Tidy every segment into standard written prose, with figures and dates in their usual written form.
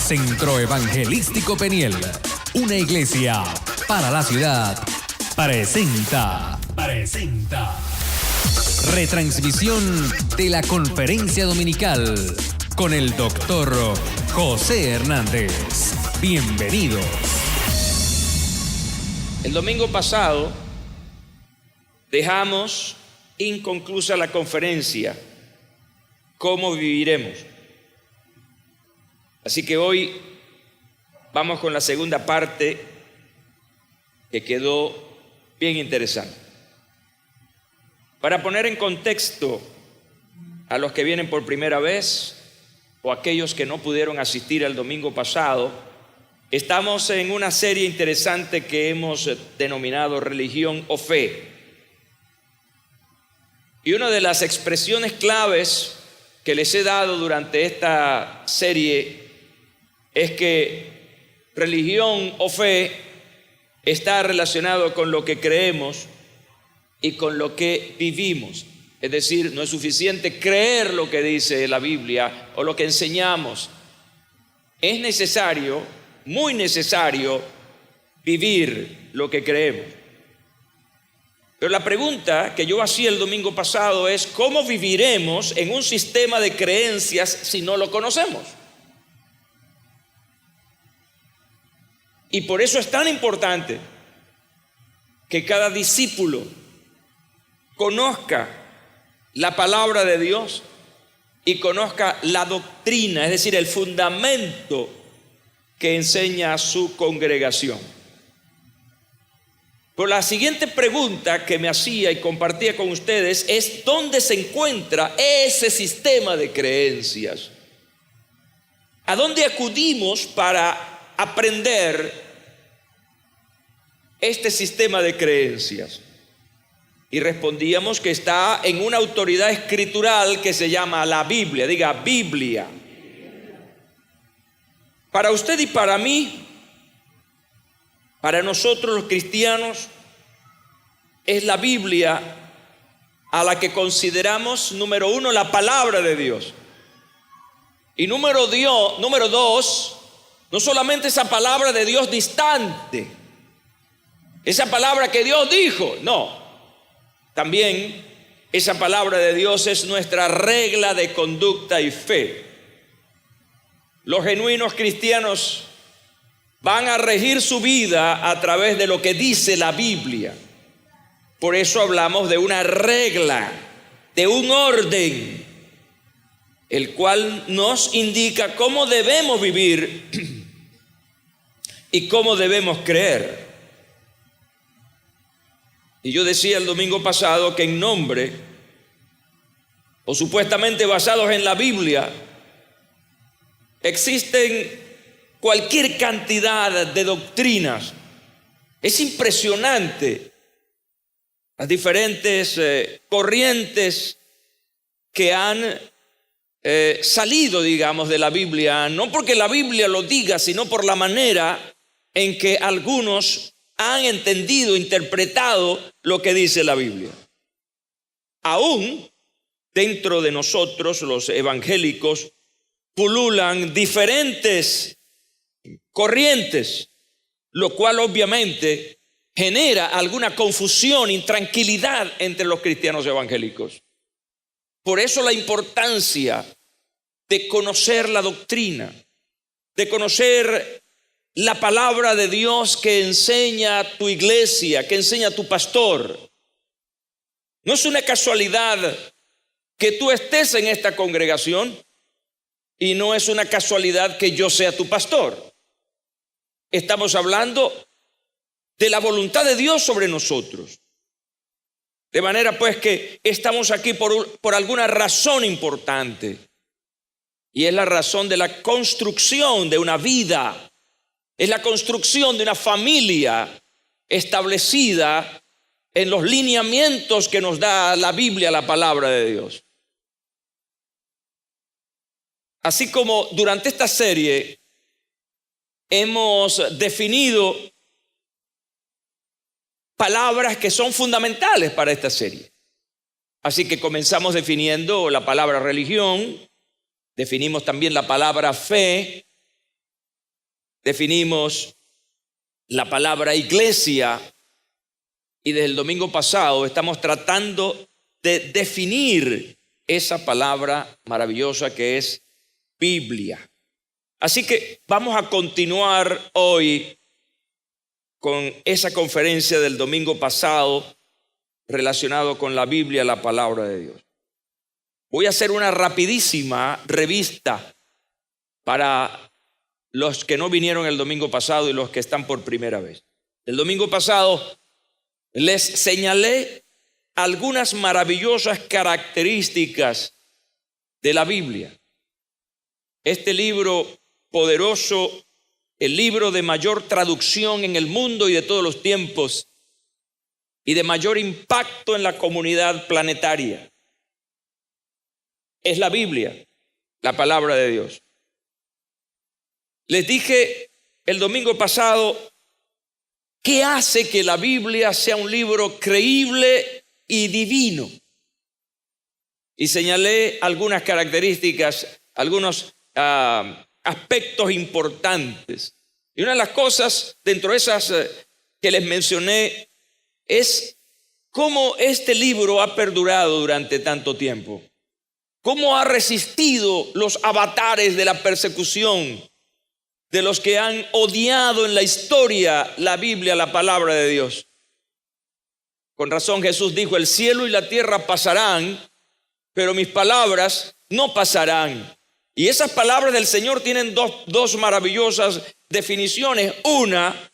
Centro Evangelístico Peniel, una iglesia para la ciudad, presenta retransmisión de la conferencia dominical con el doctor José Hernández. Bienvenidos. El domingo pasado dejamos inconclusa la conferencia ¿Cómo viviremos? Así que hoy vamos con la segunda parte que quedó bien interesante. Para poner en contexto a los que vienen por primera vez o aquellos que no pudieron asistir el domingo pasado, estamos en una serie interesante que hemos denominado Religión o Fe. Y una de las expresiones claves que les he dado durante esta serie es que religión o fe está relacionado con lo que creemos y con lo que vivimos. Es decir, no es suficiente creer lo que dice la Biblia o lo que enseñamos. Es necesario, muy necesario, vivir lo que creemos. Pero la pregunta que yo hacía el domingo pasado es: ¿cómo viviremos en un sistema de creencias si no lo conocemos? Y por eso es tan importante que cada discípulo conozca la palabra de Dios y conozca la doctrina, es decir, el fundamento que enseña su congregación. Pero la siguiente pregunta que me hacía y compartía con ustedes es: ¿dónde se encuentra ese sistema de creencias? ¿A dónde acudimos para aprender este sistema de creencias? Y respondíamos que está en una autoridad escritural que se llama la Biblia. Diga, Biblia. Para usted y para mí, para nosotros los cristianos, es la Biblia a la que consideramos, número uno, la palabra de Dios. Y número dos, no solamente esa palabra de Dios distante, esa palabra que Dios dijo, no. También esa palabra de Dios es nuestra regla de conducta y fe. Los genuinos cristianos van a regir su vida a través de lo que dice la Biblia. Por eso hablamos de una regla, de un orden, el cual nos indica cómo debemos vivir y cómo debemos creer. Y yo decía el domingo pasado que en nombre, o supuestamente basados en la Biblia, existen cualquier cantidad de doctrinas. Es impresionante las diferentes corrientes que han salido, digamos, de la Biblia, no porque la Biblia lo diga, sino por la manera en que algunos han entendido, interpretado lo que dice la Biblia. Aún dentro de nosotros, los evangélicos, pululan diferentes corrientes, lo cual obviamente genera alguna confusión, intranquilidad entre los cristianos evangélicos. Por eso la importancia de conocer la doctrina, de conocer la palabra de Dios que enseña tu iglesia, que enseña tu pastor. No es una casualidad que tú estés en esta congregación y no es una casualidad que yo sea tu pastor. Estamos hablando de la voluntad de Dios sobre nosotros. De manera pues que estamos aquí por alguna razón importante. Y es la razón de la construcción de una vida. Es la construcción de una familia establecida en los lineamientos que nos da la Biblia, la palabra de Dios. Así como durante esta serie hemos definido palabras que son fundamentales para esta serie. Así que comenzamos definiendo la palabra religión, definimos también la palabra fe, definimos la palabra iglesia y desde el domingo pasado estamos tratando de definir esa palabra maravillosa que es Biblia. Así que vamos a continuar hoy con esa conferencia del domingo pasado relacionado con la Biblia, la palabra de Dios. Voy a hacer una rapidísima revista para los que no vinieron el domingo pasado y los que están por primera vez. El domingo pasado les señalé algunas maravillosas características de la Biblia. Este libro poderoso, el libro de mayor traducción en el mundo y de todos los tiempos, y de mayor impacto en la comunidad planetaria, es la Biblia, la palabra de Dios. Les dije el domingo pasado, ¿qué hace que la Biblia sea un libro creíble y divino? Y señalé algunas características, algunos aspectos importantes. Y una de las cosas dentro de esas que les mencioné es cómo este libro ha perdurado durante tanto tiempo. Cómo ha resistido los avatares de la persecución, de los que han odiado en la historia la Biblia, la palabra de Dios. Con razón Jesús dijo, el cielo y la tierra pasarán, pero mis palabras no pasarán. Y esas palabras del Señor tienen dos maravillosas definiciones. Una,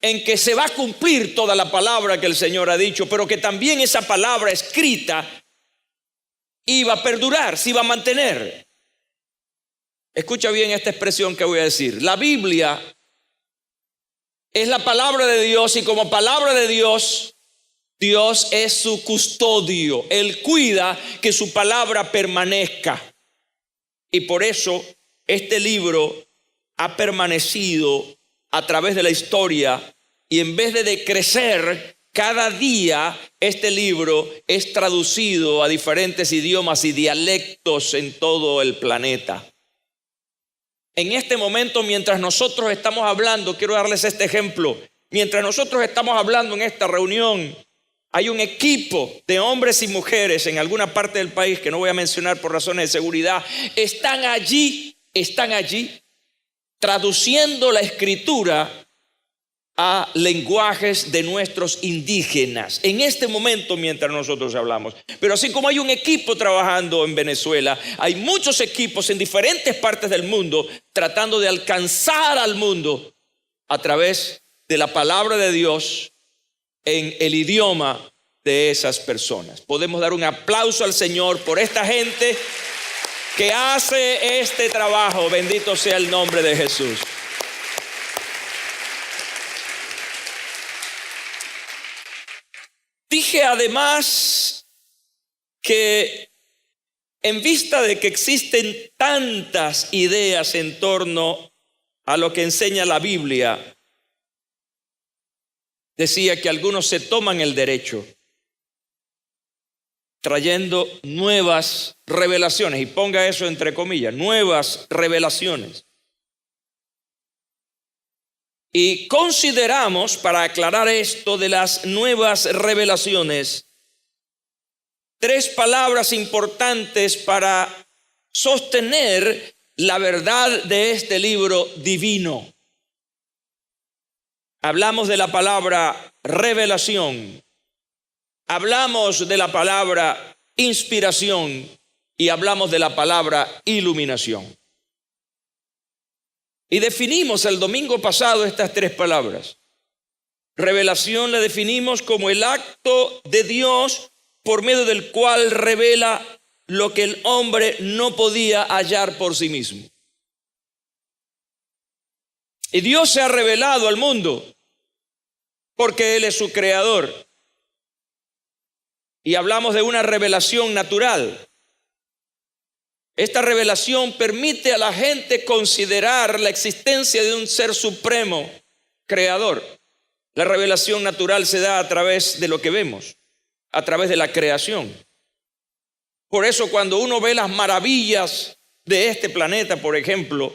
en que se va a cumplir toda la palabra que el Señor ha dicho, pero que también esa palabra escrita iba a perdurar, se iba a mantener. Escucha bien esta expresión que voy a decir. La Biblia es la palabra de Dios y como palabra de Dios, Dios es su custodio. Él cuida que su palabra permanezca. Y por eso este libro ha permanecido a través de la historia y en vez de decrecer, cada día este libro es traducido a diferentes idiomas y dialectos en todo el planeta. En este momento, mientras nosotros estamos hablando, quiero darles este ejemplo. Mientras nosotros estamos hablando en esta reunión, hay un equipo de hombres y mujeres en alguna parte del país que no voy a mencionar por razones de seguridad. Están allí traduciendo la escritura a lenguajes de nuestros indígenas. En este momento mientras nosotros hablamos. Pero así como hay un equipo trabajando en Venezuela, hay muchos equipos en diferentes partes del mundo tratando de alcanzar al mundo a través de la palabra de Dios en el idioma de esas personas. Podemos dar un aplauso al Señor por esta gente que hace este trabajo. Bendito sea el nombre de Jesús. Dije además que en vista de que existen tantas ideas en torno a lo que enseña la Biblia, decía que algunos se toman el derecho trayendo nuevas revelaciones, y ponga eso entre comillas, nuevas revelaciones. Y consideramos, para aclarar esto de las nuevas revelaciones, 3 palabras importantes para sostener la verdad de este libro divino. Hablamos de la palabra revelación, hablamos de la palabra inspiración y hablamos de la palabra iluminación. Y definimos el domingo pasado estas 3 palabras. Revelación la definimos como el acto de Dios por medio del cual revela lo que el hombre no podía hallar por sí mismo. Y Dios se ha revelado al mundo porque Él es su creador. Y hablamos de una revelación natural. Esta revelación permite a la gente considerar la existencia de un ser supremo, creador. La revelación natural se da a través de lo que vemos, a través de la creación. Por eso cuando uno ve las maravillas de este planeta, por ejemplo,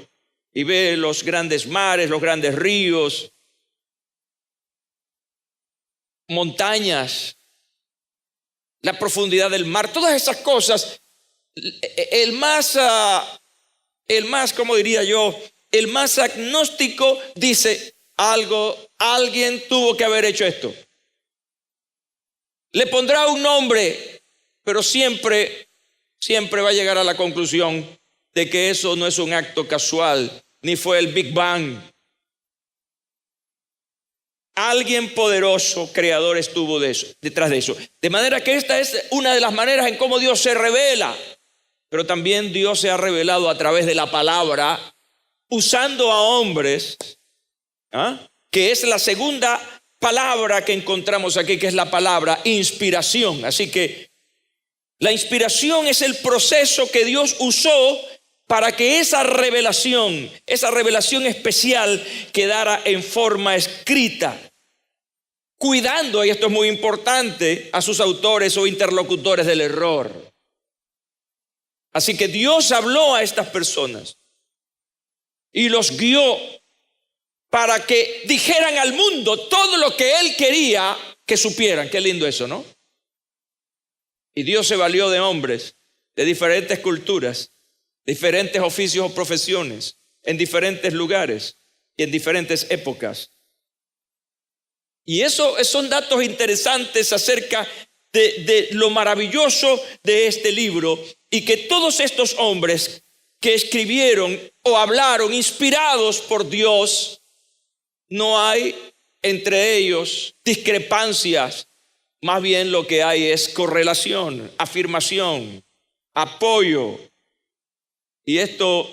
y ve los grandes mares, los grandes ríos, montañas, la profundidad del mar, todas esas cosas, el más, ¿cómo diría yo? El más agnóstico dice alguien tuvo que haber hecho esto. Le pondrá un nombre, pero siempre va a llegar a la conclusión de que eso no es un acto casual, ni fue el Big Bang. Alguien poderoso, creador, estuvo detrás de eso. De manera que esta es una de las maneras en cómo Dios se revela. Pero también Dios se ha revelado a través de la palabra, usando a hombres, que es la segunda palabra que encontramos aquí, que es la palabra inspiración. Así que la inspiración es el proceso que Dios usó para que esa revelación especial quedara en forma escrita, cuidando, y esto es muy importante, a sus autores o interlocutores del error. Así que Dios habló a estas personas y los guió para que dijeran al mundo todo lo que Él quería que supieran. Qué lindo eso, ¿no? Y Dios se valió de hombres de diferentes culturas, diferentes oficios o profesiones, en diferentes lugares y en diferentes épocas. Y eso son datos interesantes acerca de lo maravilloso de este libro, y que todos estos hombres que escribieron o hablaron inspirados por Dios, no hay entre ellos discrepancias, más bien lo que hay es correlación, afirmación, apoyo. Y esto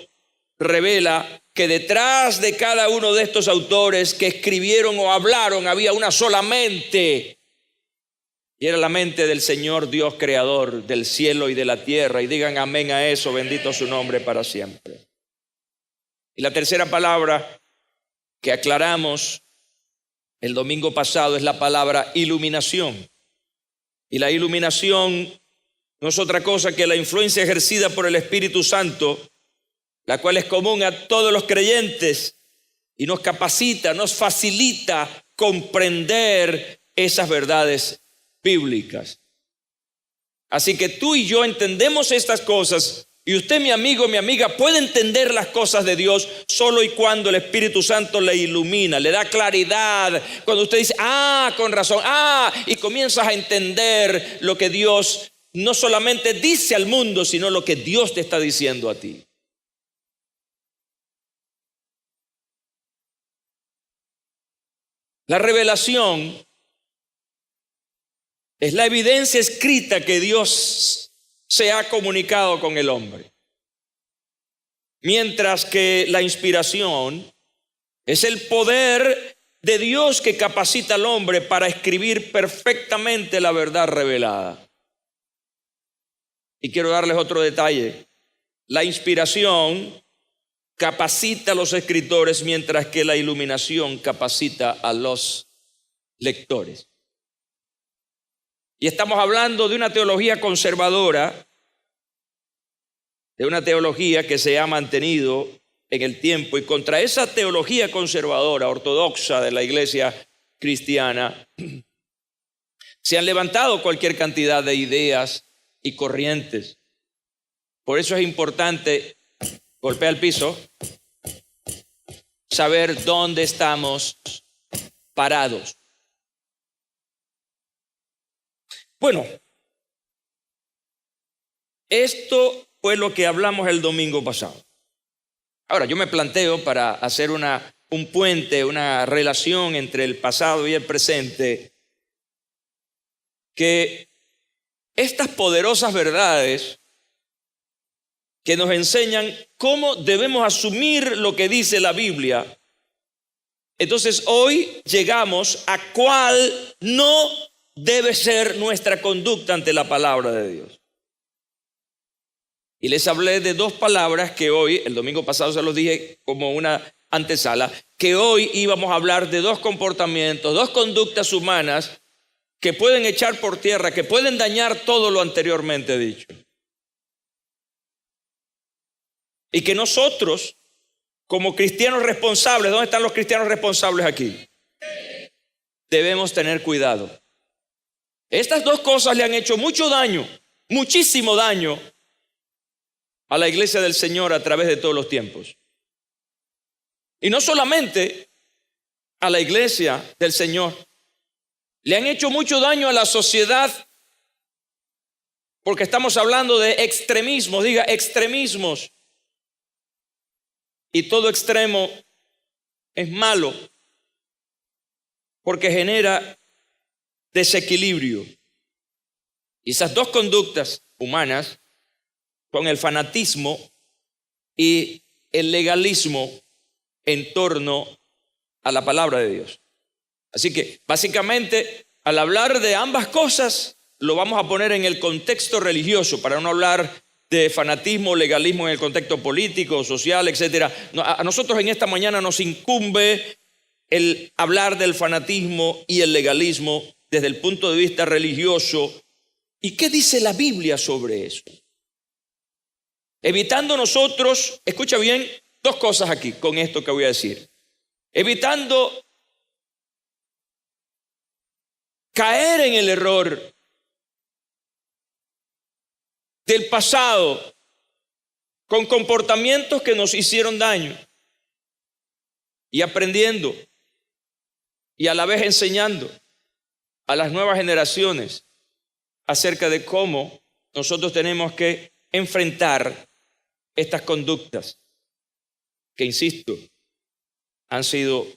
revela que detrás de cada uno de estos autores que escribieron o hablaron había una sola mente, y era la mente del Señor Dios creador del cielo y de la tierra. Y digan amén a eso, bendito su nombre para siempre. Y la tercera palabra que aclaramos el domingo pasado es la palabra iluminación. Y la iluminación no es otra cosa que la influencia ejercida por el Espíritu Santo, la cual es común a todos los creyentes y nos capacita, nos facilita comprender esas verdades bíblicas. Así que tú y yo entendemos estas cosas, y usted, mi amigo, mi amiga, puede entender las cosas de Dios solo y cuando el Espíritu Santo le ilumina, le da claridad. Cuando usted dice, con razón, y comienzas a entender lo que Dios no solamente dice al mundo, sino lo que Dios te está diciendo a ti. La revelación es la evidencia escrita que Dios se ha comunicado con el hombre. Mientras que la inspiración es el poder de Dios que capacita al hombre para escribir perfectamente la verdad revelada. Y quiero darles otro detalle. La inspiración capacita a los escritores, mientras que la iluminación capacita a los lectores. Y estamos hablando de una teología conservadora, de una teología que se ha mantenido en el tiempo, y contra esa teología conservadora, ortodoxa de la iglesia cristiana, se han levantado cualquier cantidad de ideas y corrientes. Por eso es importante, golpea el piso, saber dónde estamos parados. Bueno, esto fue lo que hablamos el domingo pasado. Ahora, yo me planteo, para hacer un puente, una relación entre el pasado y el presente, que estas poderosas verdades que nos enseñan cómo debemos asumir lo que dice la Biblia, entonces hoy llegamos a cuál no debe ser nuestra conducta ante la palabra de Dios. Y les hablé de dos palabras que hoy, el domingo pasado se los dije como una antesala, que hoy íbamos a hablar de dos comportamientos, dos conductas humanas que pueden echar por tierra, que pueden dañar todo lo anteriormente dicho. Y que nosotros, como cristianos responsables, ¿dónde están los cristianos responsables aquí? Debemos tener cuidado. Estas dos cosas le han hecho mucho daño, muchísimo daño a la iglesia del Señor a través de todos los tiempos. Y no solamente a la iglesia del Señor, le han hecho mucho daño a la sociedad, porque estamos hablando de extremismos, diga extremismos. Y todo extremo es malo, porque genera desequilibrio. Y esas dos conductas humanas son el fanatismo y el legalismo en torno a la palabra de Dios. Así que básicamente al hablar de ambas cosas lo vamos a poner en el contexto religioso, para no hablar de fanatismo, legalismo en el contexto político, social, etc. A nosotros en esta mañana nos incumbe el hablar del fanatismo y el legalismo desde el punto de vista religioso. ¿Y qué dice la Biblia sobre eso? Evitando nosotros, escucha bien, dos cosas aquí con esto que voy a decir. Evitando caer en el error del pasado con comportamientos que nos hicieron daño, y aprendiendo y a la vez enseñando a las nuevas generaciones acerca de cómo nosotros tenemos que enfrentar estas conductas que, insisto, han sido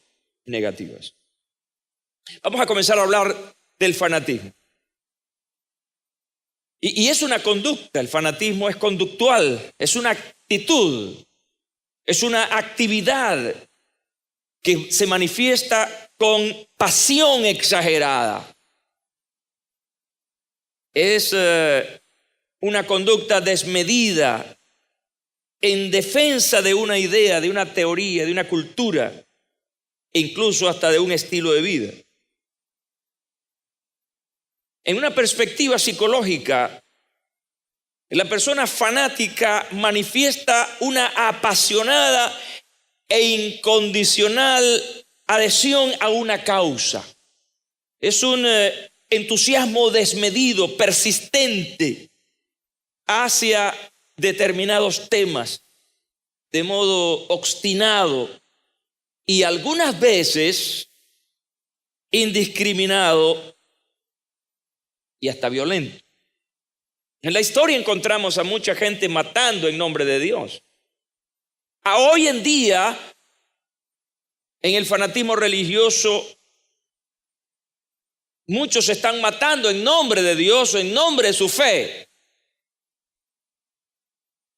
negativas. Vamos a comenzar a hablar del fanatismo. Y es una conducta, el fanatismo es conductual, es una actitud, es una actividad que se manifiesta con pasión exagerada. Es una conducta desmedida en defensa de una idea, de una teoría, de una cultura, e incluso hasta de un estilo de vida. En una perspectiva psicológica, la persona fanática manifiesta una apasionada e incondicional adhesión a una causa. Es un entusiasmo desmedido, persistente hacia determinados temas, de modo obstinado y algunas veces indiscriminado y hasta violento. En la historia encontramos a mucha gente matando en nombre de Dios. Hoy en día, en el fanatismo religioso, muchos se están matando en nombre de Dios o en nombre de su fe.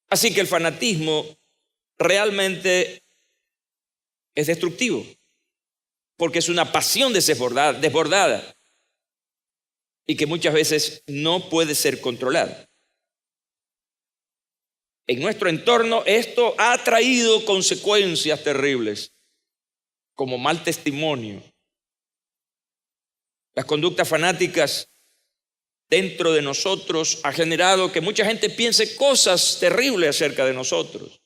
Así que el fanatismo realmente es destructivo, porque es una pasión desbordada y que muchas veces no puede ser controlada. En nuestro entorno esto ha traído consecuencias terribles, como mal testimonio. Las conductas fanáticas dentro de nosotros ha generado que mucha gente piense cosas terribles acerca de nosotros,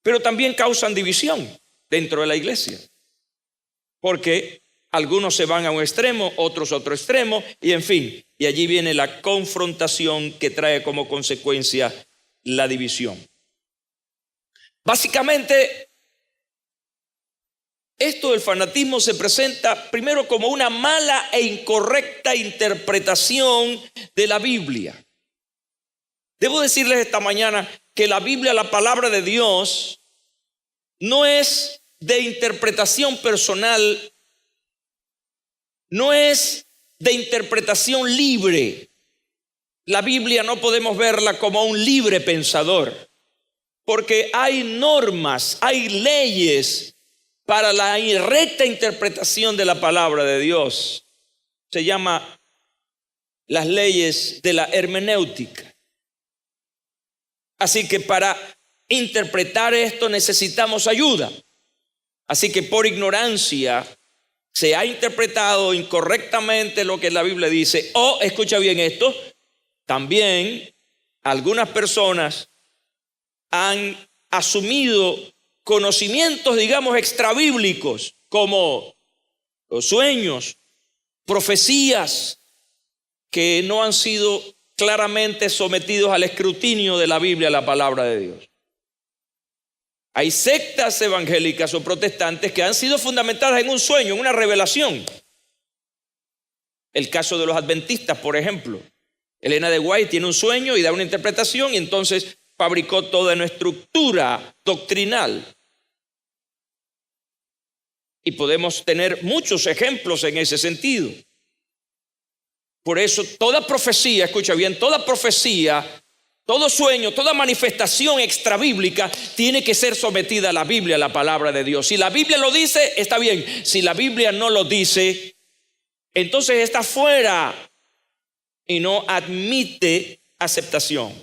pero también causan división dentro de la iglesia, porque algunos se van a un extremo, otros a otro extremo, y en fin, y allí viene la confrontación que trae como consecuencia la división. Básicamente, esto del fanatismo se presenta primero como una mala e incorrecta interpretación de la Biblia. Debo decirles esta mañana que la Biblia, la palabra de Dios, no es de interpretación personal, no es de interpretación libre. La Biblia no podemos verla como un libre pensador, porque hay normas, hay leyes para la recta interpretación de la palabra de Dios. Se llama las leyes de la hermenéutica. Así que para interpretar esto necesitamos ayuda. Así que por ignorancia se ha interpretado incorrectamente lo que la Biblia dice. O, escucha bien esto, también algunas personas han asumido conocimientos, digamos, extrabíblicos, como los sueños, profecías que no han sido claramente sometidos al escrutinio de la Biblia, la palabra de Dios. Hay sectas evangélicas o protestantes que han sido fundamentadas en un sueño, en una revelación. El caso de los adventistas, por ejemplo. Elena de White tiene un sueño y da una interpretación y entonces fabricó toda una estructura doctrinal. Y podemos tener muchos ejemplos en ese sentido. Por eso toda profecía, escucha bien, toda profecía, todo sueño, toda manifestación extrabíblica tiene que ser sometida a la Biblia, a la palabra de Dios. Si la Biblia lo dice, está bien. Si la Biblia no lo dice, entonces está fuera y no admite aceptación.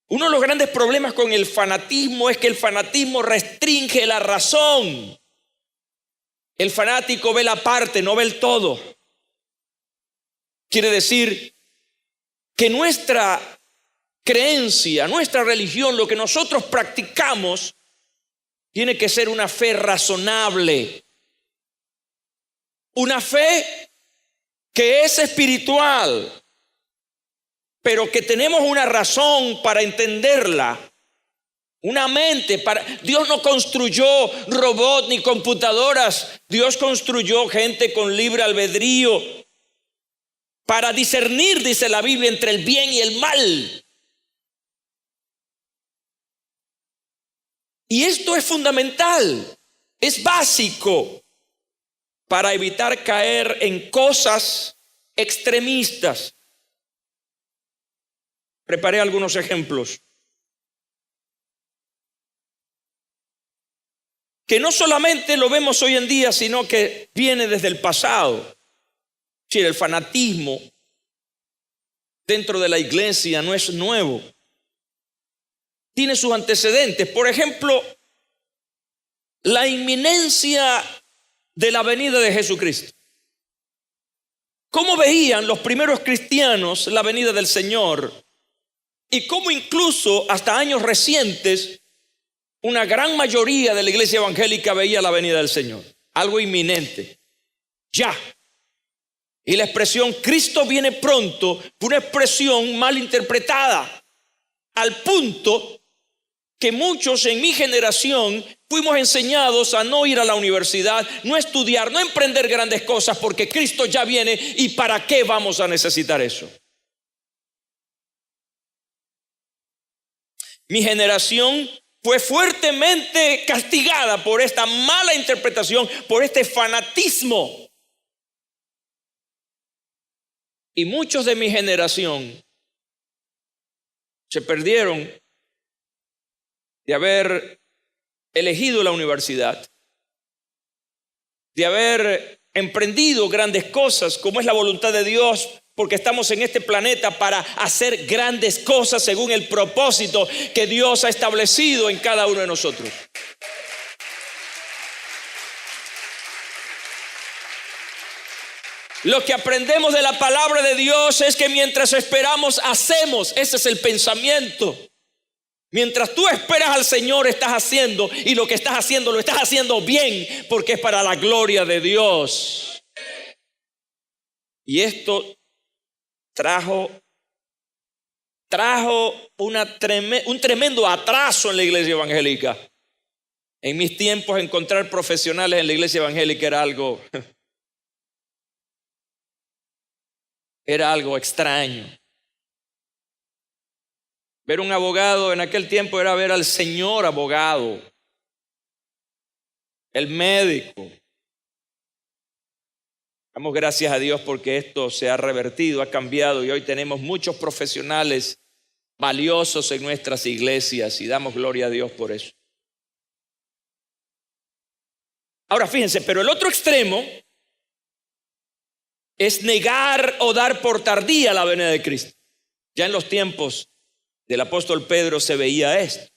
Uno de los grandes problemas con el fanatismo es que el fanatismo restringe la razón. El fanático ve la parte, no ve el todo. Quiere decir que nuestra creencia, nuestra religión, lo que nosotros practicamos, tiene que ser una fe razonable. Una fe que es espiritual, pero que tenemos una razón para entenderla. Una mente para... Dios no construyó robots ni computadoras. Dios construyó gente con libre albedrío para discernir, dice la Biblia, entre el bien y el mal. Y esto es fundamental, es básico para evitar caer en cosas extremistas. Preparé algunos ejemplos que no solamente lo vemos hoy en día, sino que viene desde el pasado. Si el fanatismo dentro de la iglesia no es nuevo, tiene sus antecedentes. Por ejemplo, la inminencia de la venida de Jesucristo. ¿Cómo veían los primeros cristianos la venida del Señor? Y cómo incluso hasta años recientes una gran mayoría de la iglesia evangélica veía la venida del Señor. Algo inminente. Ya. Y la expresión Cristo viene pronto fue una expresión mal interpretada, al punto que muchos en mi generación fuimos enseñados a no ir a la universidad, no estudiar, no emprender grandes cosas porque Cristo ya viene y ¿para qué vamos a necesitar eso? Mi generación fue fuertemente castigada por esta mala interpretación, por este fanatismo. Y muchos de mi generación se perdieron de haber elegido la universidad, de haber emprendido grandes cosas como es la voluntad de Dios, porque estamos en este planeta para hacer grandes cosas según el propósito que Dios ha establecido en cada uno de nosotros. Lo que aprendemos de la palabra de Dios es que mientras esperamos, hacemos. Ese es el pensamiento. Mientras tú esperas al Señor, estás haciendo, y lo que estás haciendo, lo estás haciendo bien, porque es para la gloria de Dios. Y esto trajo un tremendo atraso en la iglesia evangélica. En mis tiempos, encontrar profesionales en la iglesia evangélica era algo extraño. Ver un abogado en aquel tiempo era ver al señor abogado, el médico. Damos gracias a Dios porque esto se ha revertido, ha cambiado y hoy tenemos muchos profesionales valiosos en nuestras iglesias y damos gloria a Dios por eso. Ahora fíjense, pero el otro extremo es negar o dar por tardía la venida de Cristo. Ya en los tiempos del apóstol Pedro se veía esto.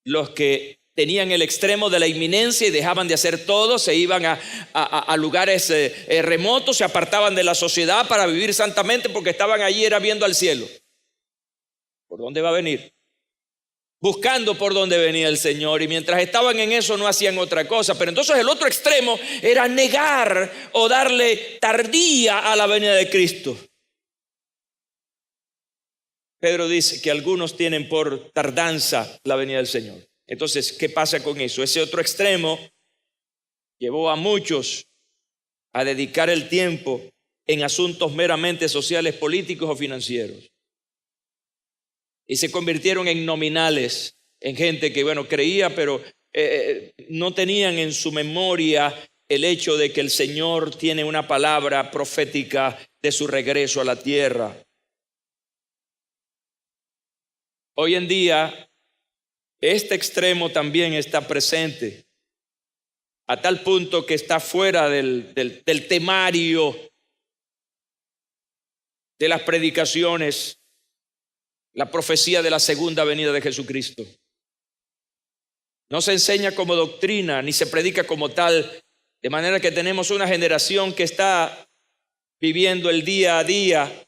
Los que tenían el extremo de la inminencia y dejaban de hacer todo, se iban a lugares remotos, se apartaban de la sociedad para vivir santamente porque estaban allí era viendo al cielo. ¿Por dónde va a venir? buscando por dónde venía el Señor, y mientras estaban en eso no hacían otra cosa. Pero entonces el otro extremo era negar o darle tardía a la venida de Cristo. Pedro dice que algunos tienen por tardanza la venida del Señor. Entonces, ¿qué pasa con eso? Ese otro extremo llevó a muchos a dedicar el tiempo en asuntos meramente sociales, políticos o financieros. Y se convirtieron en nominales, en gente que, creía, pero no tenían en su memoria el hecho de que el Señor tiene una palabra profética de su regreso a la tierra. Hoy en día, este extremo también está presente, a tal punto que está fuera del temario de las predicaciones, la profecía de la segunda venida de Jesucristo. No se enseña como doctrina, ni se predica como tal, de manera que tenemos una generación que está viviendo el día a día,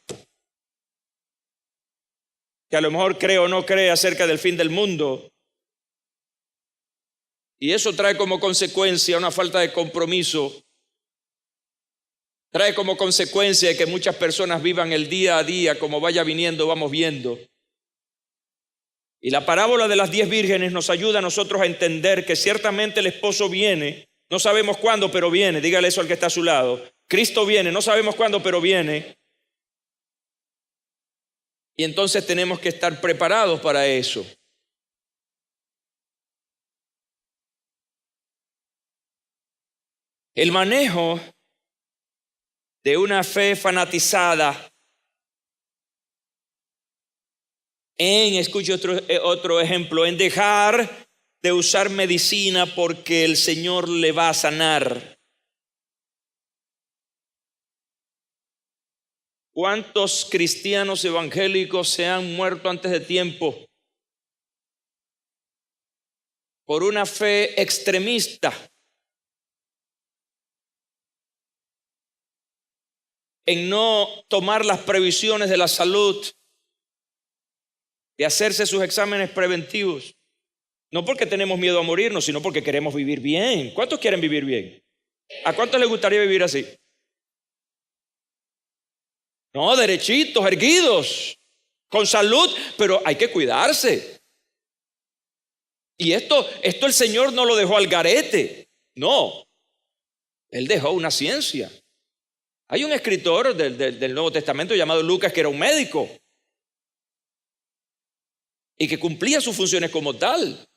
que a lo mejor cree o no cree acerca del fin del mundo. Y eso trae como consecuencia una falta de compromiso. Trae como consecuencia que muchas personas vivan el día a día como vaya viniendo, vamos viendo. Y la parábola de las 10 vírgenes nos ayuda a nosotros a entender que ciertamente el esposo viene. No sabemos cuándo, pero viene. Dígale eso al que está a su lado. Cristo viene, no sabemos cuándo, pero viene. Y entonces tenemos que estar preparados para eso. El manejo de una fe fanatizada escuche otro ejemplo, en dejar de usar medicina porque el Señor le va a sanar. ¿Cuántos cristianos evangélicos se han muerto antes de tiempo por una fe extremista? En no tomar las previsiones de la salud, de hacerse sus exámenes preventivos. No porque tenemos miedo a morirnos, sino porque queremos vivir bien. ¿Cuántos quieren vivir bien? ¿A cuántos les gustaría vivir así? No, derechitos, erguidos, con salud, pero hay que cuidarse. Y esto el Señor no lo dejó al garete. No, Él dejó una ciencia. Hay un escritor del Nuevo Testamento llamado Lucas que era un médico y que cumplía sus funciones como tal.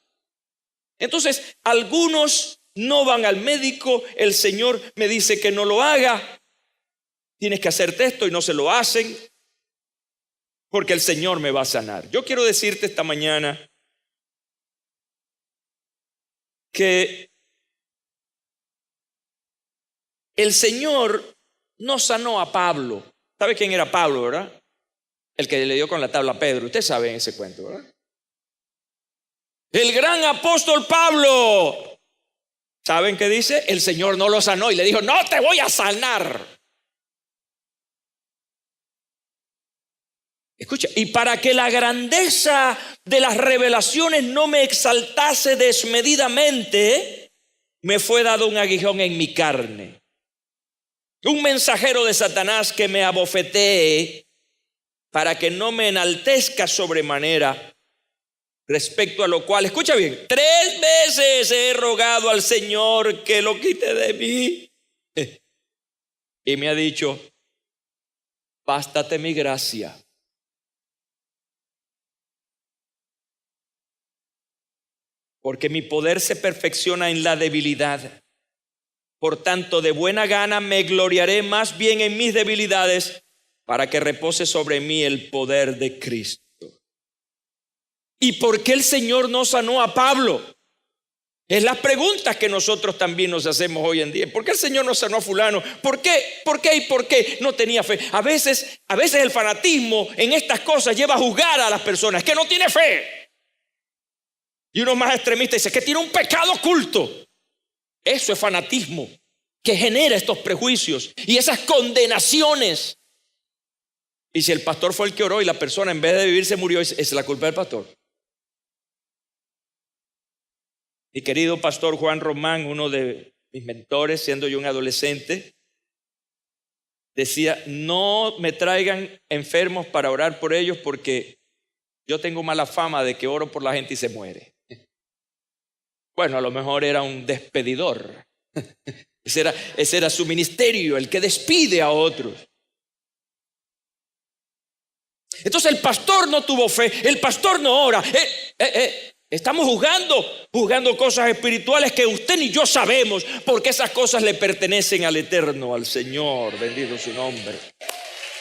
Entonces, algunos no van al médico, el Señor me dice que no lo haga, tienes que hacerte esto y no se lo hacen porque el Señor me va a sanar. Yo quiero decirte esta mañana que el Señor no sanó a Pablo. ¿Sabe quién era Pablo, verdad? El que le dio con la tabla a Pedro. Usted sabe ese cuento, ¿verdad? El gran apóstol Pablo. ¿Saben qué dice? El Señor no lo sanó y le dijo, no te voy a sanar. Escucha, y para que la grandeza de las revelaciones no me exaltase desmedidamente, me fue dado un aguijón en mi carne. Un mensajero de Satanás que me abofetee para que no me enaltezca sobremanera, respecto a lo cual, escucha bien, 3 veces he rogado al Señor que lo quite de mí. Y me ha dicho, bástate mi gracia. Porque mi poder se perfecciona en la debilidad. Por tanto, de buena gana me gloriaré más bien en mis debilidades para que repose sobre mí el poder de Cristo. ¿Y por qué el Señor no sanó a Pablo? Es las preguntas que nosotros también nos hacemos hoy en día. ¿Por qué el Señor no sanó a fulano? ¿Por qué? ¿Por qué? ¿Y por qué? No tenía fe. A veces el fanatismo en estas cosas lleva a juzgar a las personas que no tiene fe. Y uno más extremista dice que tiene un pecado oculto. Eso es fanatismo que genera estos prejuicios y esas condenaciones. Y si el pastor fue el que oró y la persona en vez de vivir se murió, es la culpa del pastor. Mi querido pastor Juan Román, uno de mis mentores, siendo yo un adolescente, decía: no me traigan enfermos para orar por ellos porque yo tengo mala fama de que oro por la gente y se muere. Bueno, a lo mejor era un despedidor. Ese era su ministerio, el que despide a otros. Entonces el pastor no tuvo fe, el pastor no ora. Estamos juzgando cosas espirituales que usted ni yo sabemos, porque esas cosas le pertenecen al Eterno, al Señor. Bendito su nombre.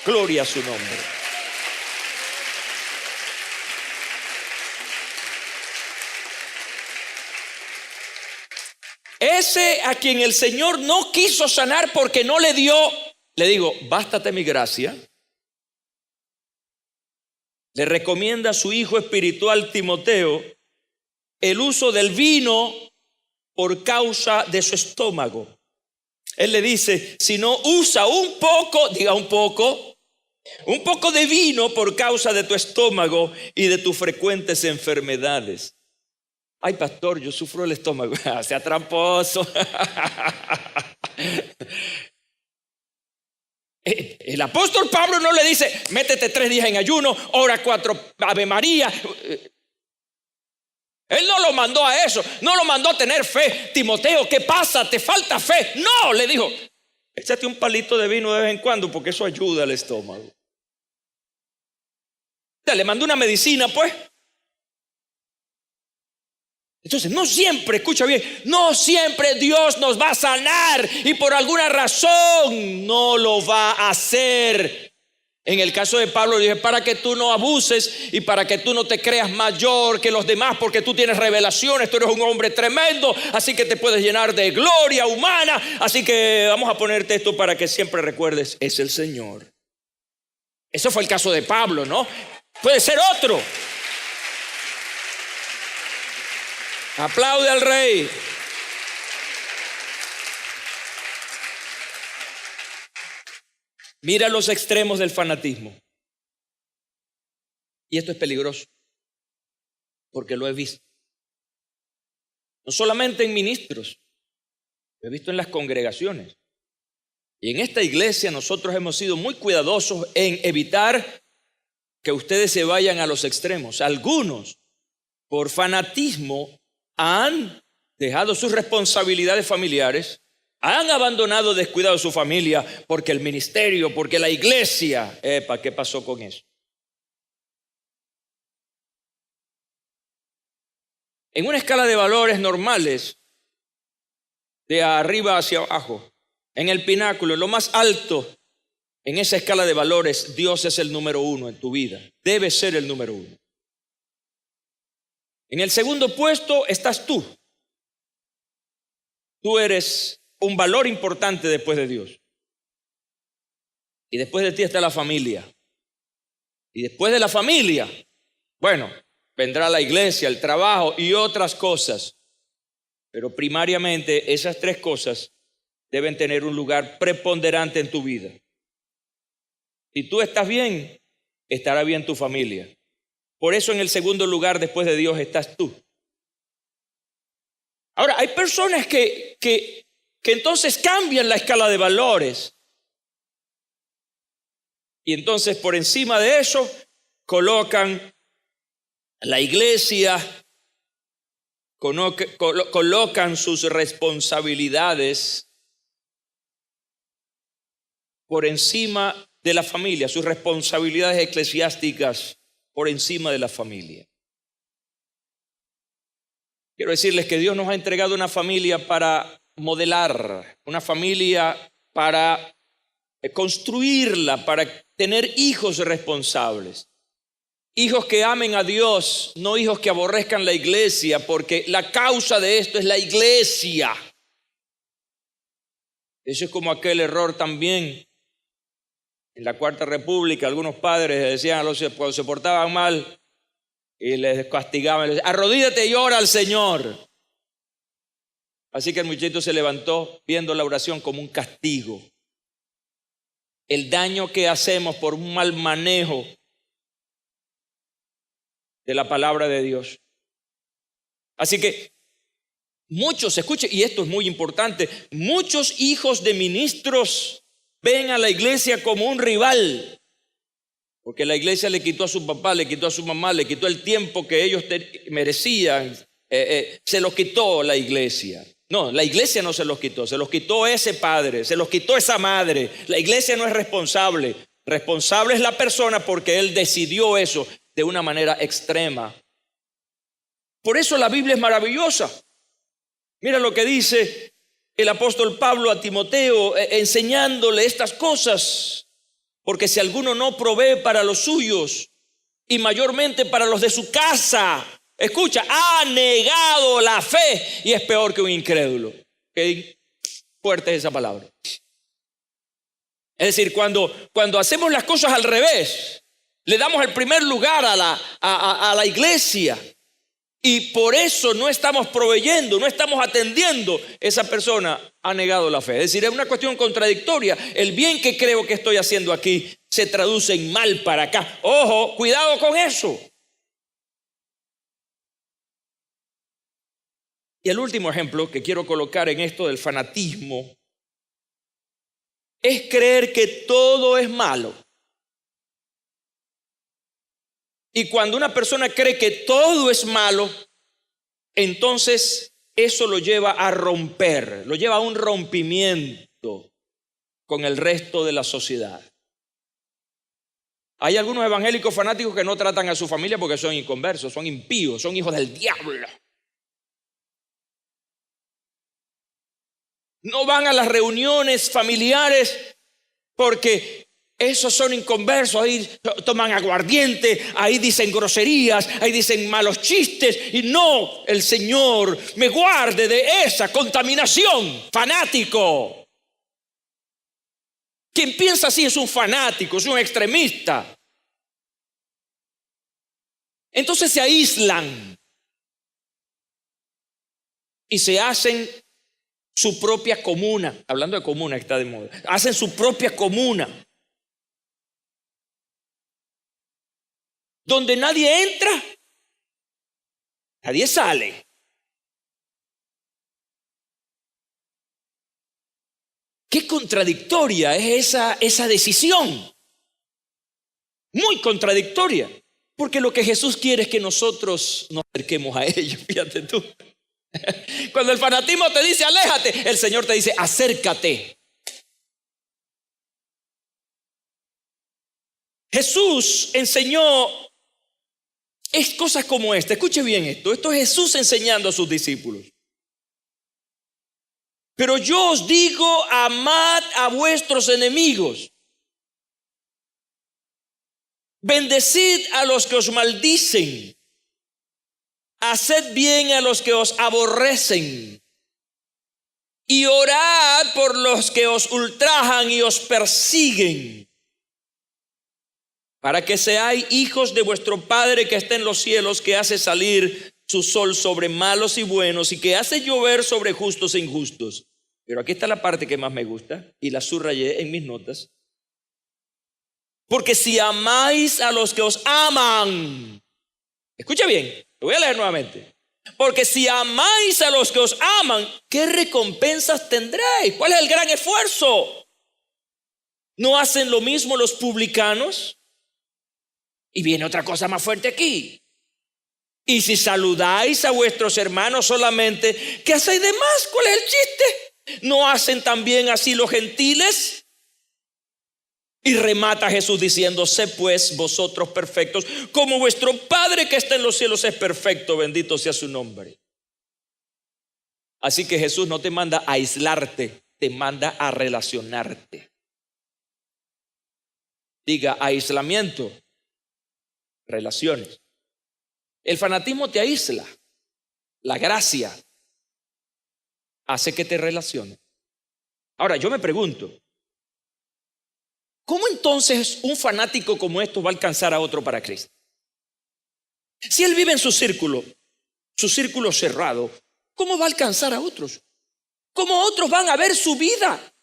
Gloria a su nombre. Ese a quien el Señor no quiso sanar porque no le dio, le digo: bástate mi gracia. Le recomienda a su hijo espiritual Timoteo el uso del vino por causa de su estómago. Él le dice: si no, usa un poco, diga un poco de vino por causa de tu estómago y de tus frecuentes enfermedades. Ay, pastor, yo sufro el estómago. Sea tramposo. El apóstol Pablo no le dice: métete 3 días en ayuno, ora 4 Ave María. Él no lo mandó a eso, no lo mandó a tener fe. Timoteo, ¿qué pasa? ¿Te falta fe? No, le dijo: échate un palito de vino de vez en cuando porque eso ayuda al estómago. Le mandó una medicina, pues. Entonces, no siempre, escucha bien, no siempre Dios nos va a sanar y por alguna razón no lo va a hacer. En el caso de Pablo, dije: para que tú no abuses y para que tú no te creas mayor que los demás, porque tú tienes revelaciones, tú eres un hombre tremendo, así que te puedes llenar de gloria humana. Así que vamos a ponerte esto para que siempre recuerdes: es el Señor. Eso fue el caso de Pablo, ¿no? Puede ser otro. Aplaude al Rey. Mira los extremos del fanatismo. Y esto es peligroso, porque lo he visto. No solamente en ministros, lo he visto en las congregaciones. Y en esta iglesia nosotros hemos sido muy cuidadosos en evitar que ustedes se vayan a los extremos. Algunos, por fanatismo, han dejado sus responsabilidades familiares, han abandonado, descuidado su familia, porque el ministerio, porque la iglesia. ¿Qué pasó con eso? En una escala de valores normales, de arriba hacia abajo, en el pináculo, en lo más alto, en esa escala de valores, Dios es el número 1 en tu vida. Debe ser el número 1. En el segundo puesto estás tú. Tú eres un valor importante después de Dios. Y después de ti está la familia. Y después de la familia, bueno, vendrá la iglesia, el trabajo y otras cosas. Pero primariamente esas 3 cosas deben tener un lugar preponderante en tu vida. Si tú estás bien, estará bien tu familia. Por eso en el segundo lugar después de Dios estás tú. Ahora, hay personas que entonces cambian la escala de valores. Y entonces por encima de eso colocan la iglesia, colocan sus responsabilidades por encima de la familia, sus responsabilidades eclesiásticas por encima de la familia. Quiero decirles que Dios nos ha entregado una familia para modelar, una familia para construirla, para tener hijos responsables. Hijos que amen a Dios, no hijos que aborrezcan la iglesia, porque la causa de esto es la iglesia. Eso es como aquel error también. En la Cuarta República, algunos padres decían a los que cuando se portaban mal y les castigaban, les decían: arrodíllate y ora al Señor. Así que el muchachito se levantó viendo la oración como un castigo. El daño que hacemos por un mal manejo de la palabra de Dios. Así que Muchos, escuche, y esto es muy importante, muchos hijos de ministros ven a la iglesia como un rival, porque la iglesia le quitó a su papá, le quitó a su mamá, le quitó el tiempo que ellos merecían, se los quitó la iglesia. No, la iglesia no se los quitó ese padre, se los quitó esa madre. La iglesia no es responsable, responsable es la persona porque él decidió eso de una manera extrema. Por eso la Biblia es maravillosa. Mira lo que dice el apóstol Pablo a Timoteo, enseñándole estas cosas. Porque si alguno no provee para los suyos y mayormente para los de su casa, escucha, ha negado la fe y es peor que un incrédulo. Qué fuerte es esa palabra. Es decir, cuando hacemos las cosas al revés, le damos el primer lugar a la iglesia. Y por eso no estamos proveyendo, no estamos atendiendo, esa persona ha negado la fe. Es decir, es una cuestión contradictoria. El bien que creo que estoy haciendo aquí se traduce en mal para acá. Ojo, cuidado con eso. Y el último ejemplo que quiero colocar en esto del fanatismo es creer que todo es malo. Y cuando una persona cree que todo es malo, entonces eso lo lleva a romper, lo lleva a un rompimiento con el resto de la sociedad. Hay algunos evangélicos fanáticos que no tratan a su familia porque son inconversos, son impíos, son hijos del diablo. No van a las reuniones familiares porque esos son inconversos, ahí toman aguardiente, ahí dicen groserías, ahí dicen malos chistes. Y no, el Señor me guarde de esa contaminación. Fanático. Quien piensa así es un fanático, es un extremista. Entonces se aíslan y se hacen su propia comuna. Hablando de comuna que está de moda. Hacen su propia comuna. Donde nadie entra, nadie sale. Qué contradictoria es esa decisión. Muy contradictoria. Porque lo que Jesús quiere es que nosotros nos acerquemos a ellos. Fíjate tú. Cuando el fanatismo te dice aléjate, el Señor te dice acércate. Jesús enseñó es cosas como esta. Escuche bien esto. Esto es Jesús enseñando a sus discípulos. Pero yo os digo, amad a vuestros enemigos. Bendecid a los que os maldicen. Haced bien a los que os aborrecen. Y orad por los que os ultrajan y os persiguen. Para que seáis hijos de vuestro Padre que está en los cielos, que hace salir su sol sobre malos y buenos y que hace llover sobre justos e injustos. Pero aquí está la parte que más me gusta y la subrayé en mis notas. Porque si amáis a los que os aman, escucha bien, lo voy a leer nuevamente. Porque si amáis a los que os aman, ¿qué recompensas tendréis? ¿Cuál es el gran esfuerzo? ¿No hacen lo mismo los publicanos? Y viene otra cosa más fuerte aquí. Y si saludáis a vuestros hermanos solamente, ¿qué hacéis de más? ¿Cuál es el chiste? ¿No hacen también así los gentiles? Y remata Jesús diciendo, sé pues vosotros perfectos, como vuestro Padre que está en los cielos es perfecto, bendito sea su nombre. Así que Jesús no te manda a aislarte, te manda a relacionarte. Diga aislamiento. Relaciones. El fanatismo te aísla. La gracia hace que te relaciones. Ahora yo me pregunto, ¿cómo entonces un fanático como esto va a alcanzar a otro para Cristo? Si él vive en su círculo cerrado, ¿cómo va a alcanzar a otros? ¿Cómo otros van a ver su vida?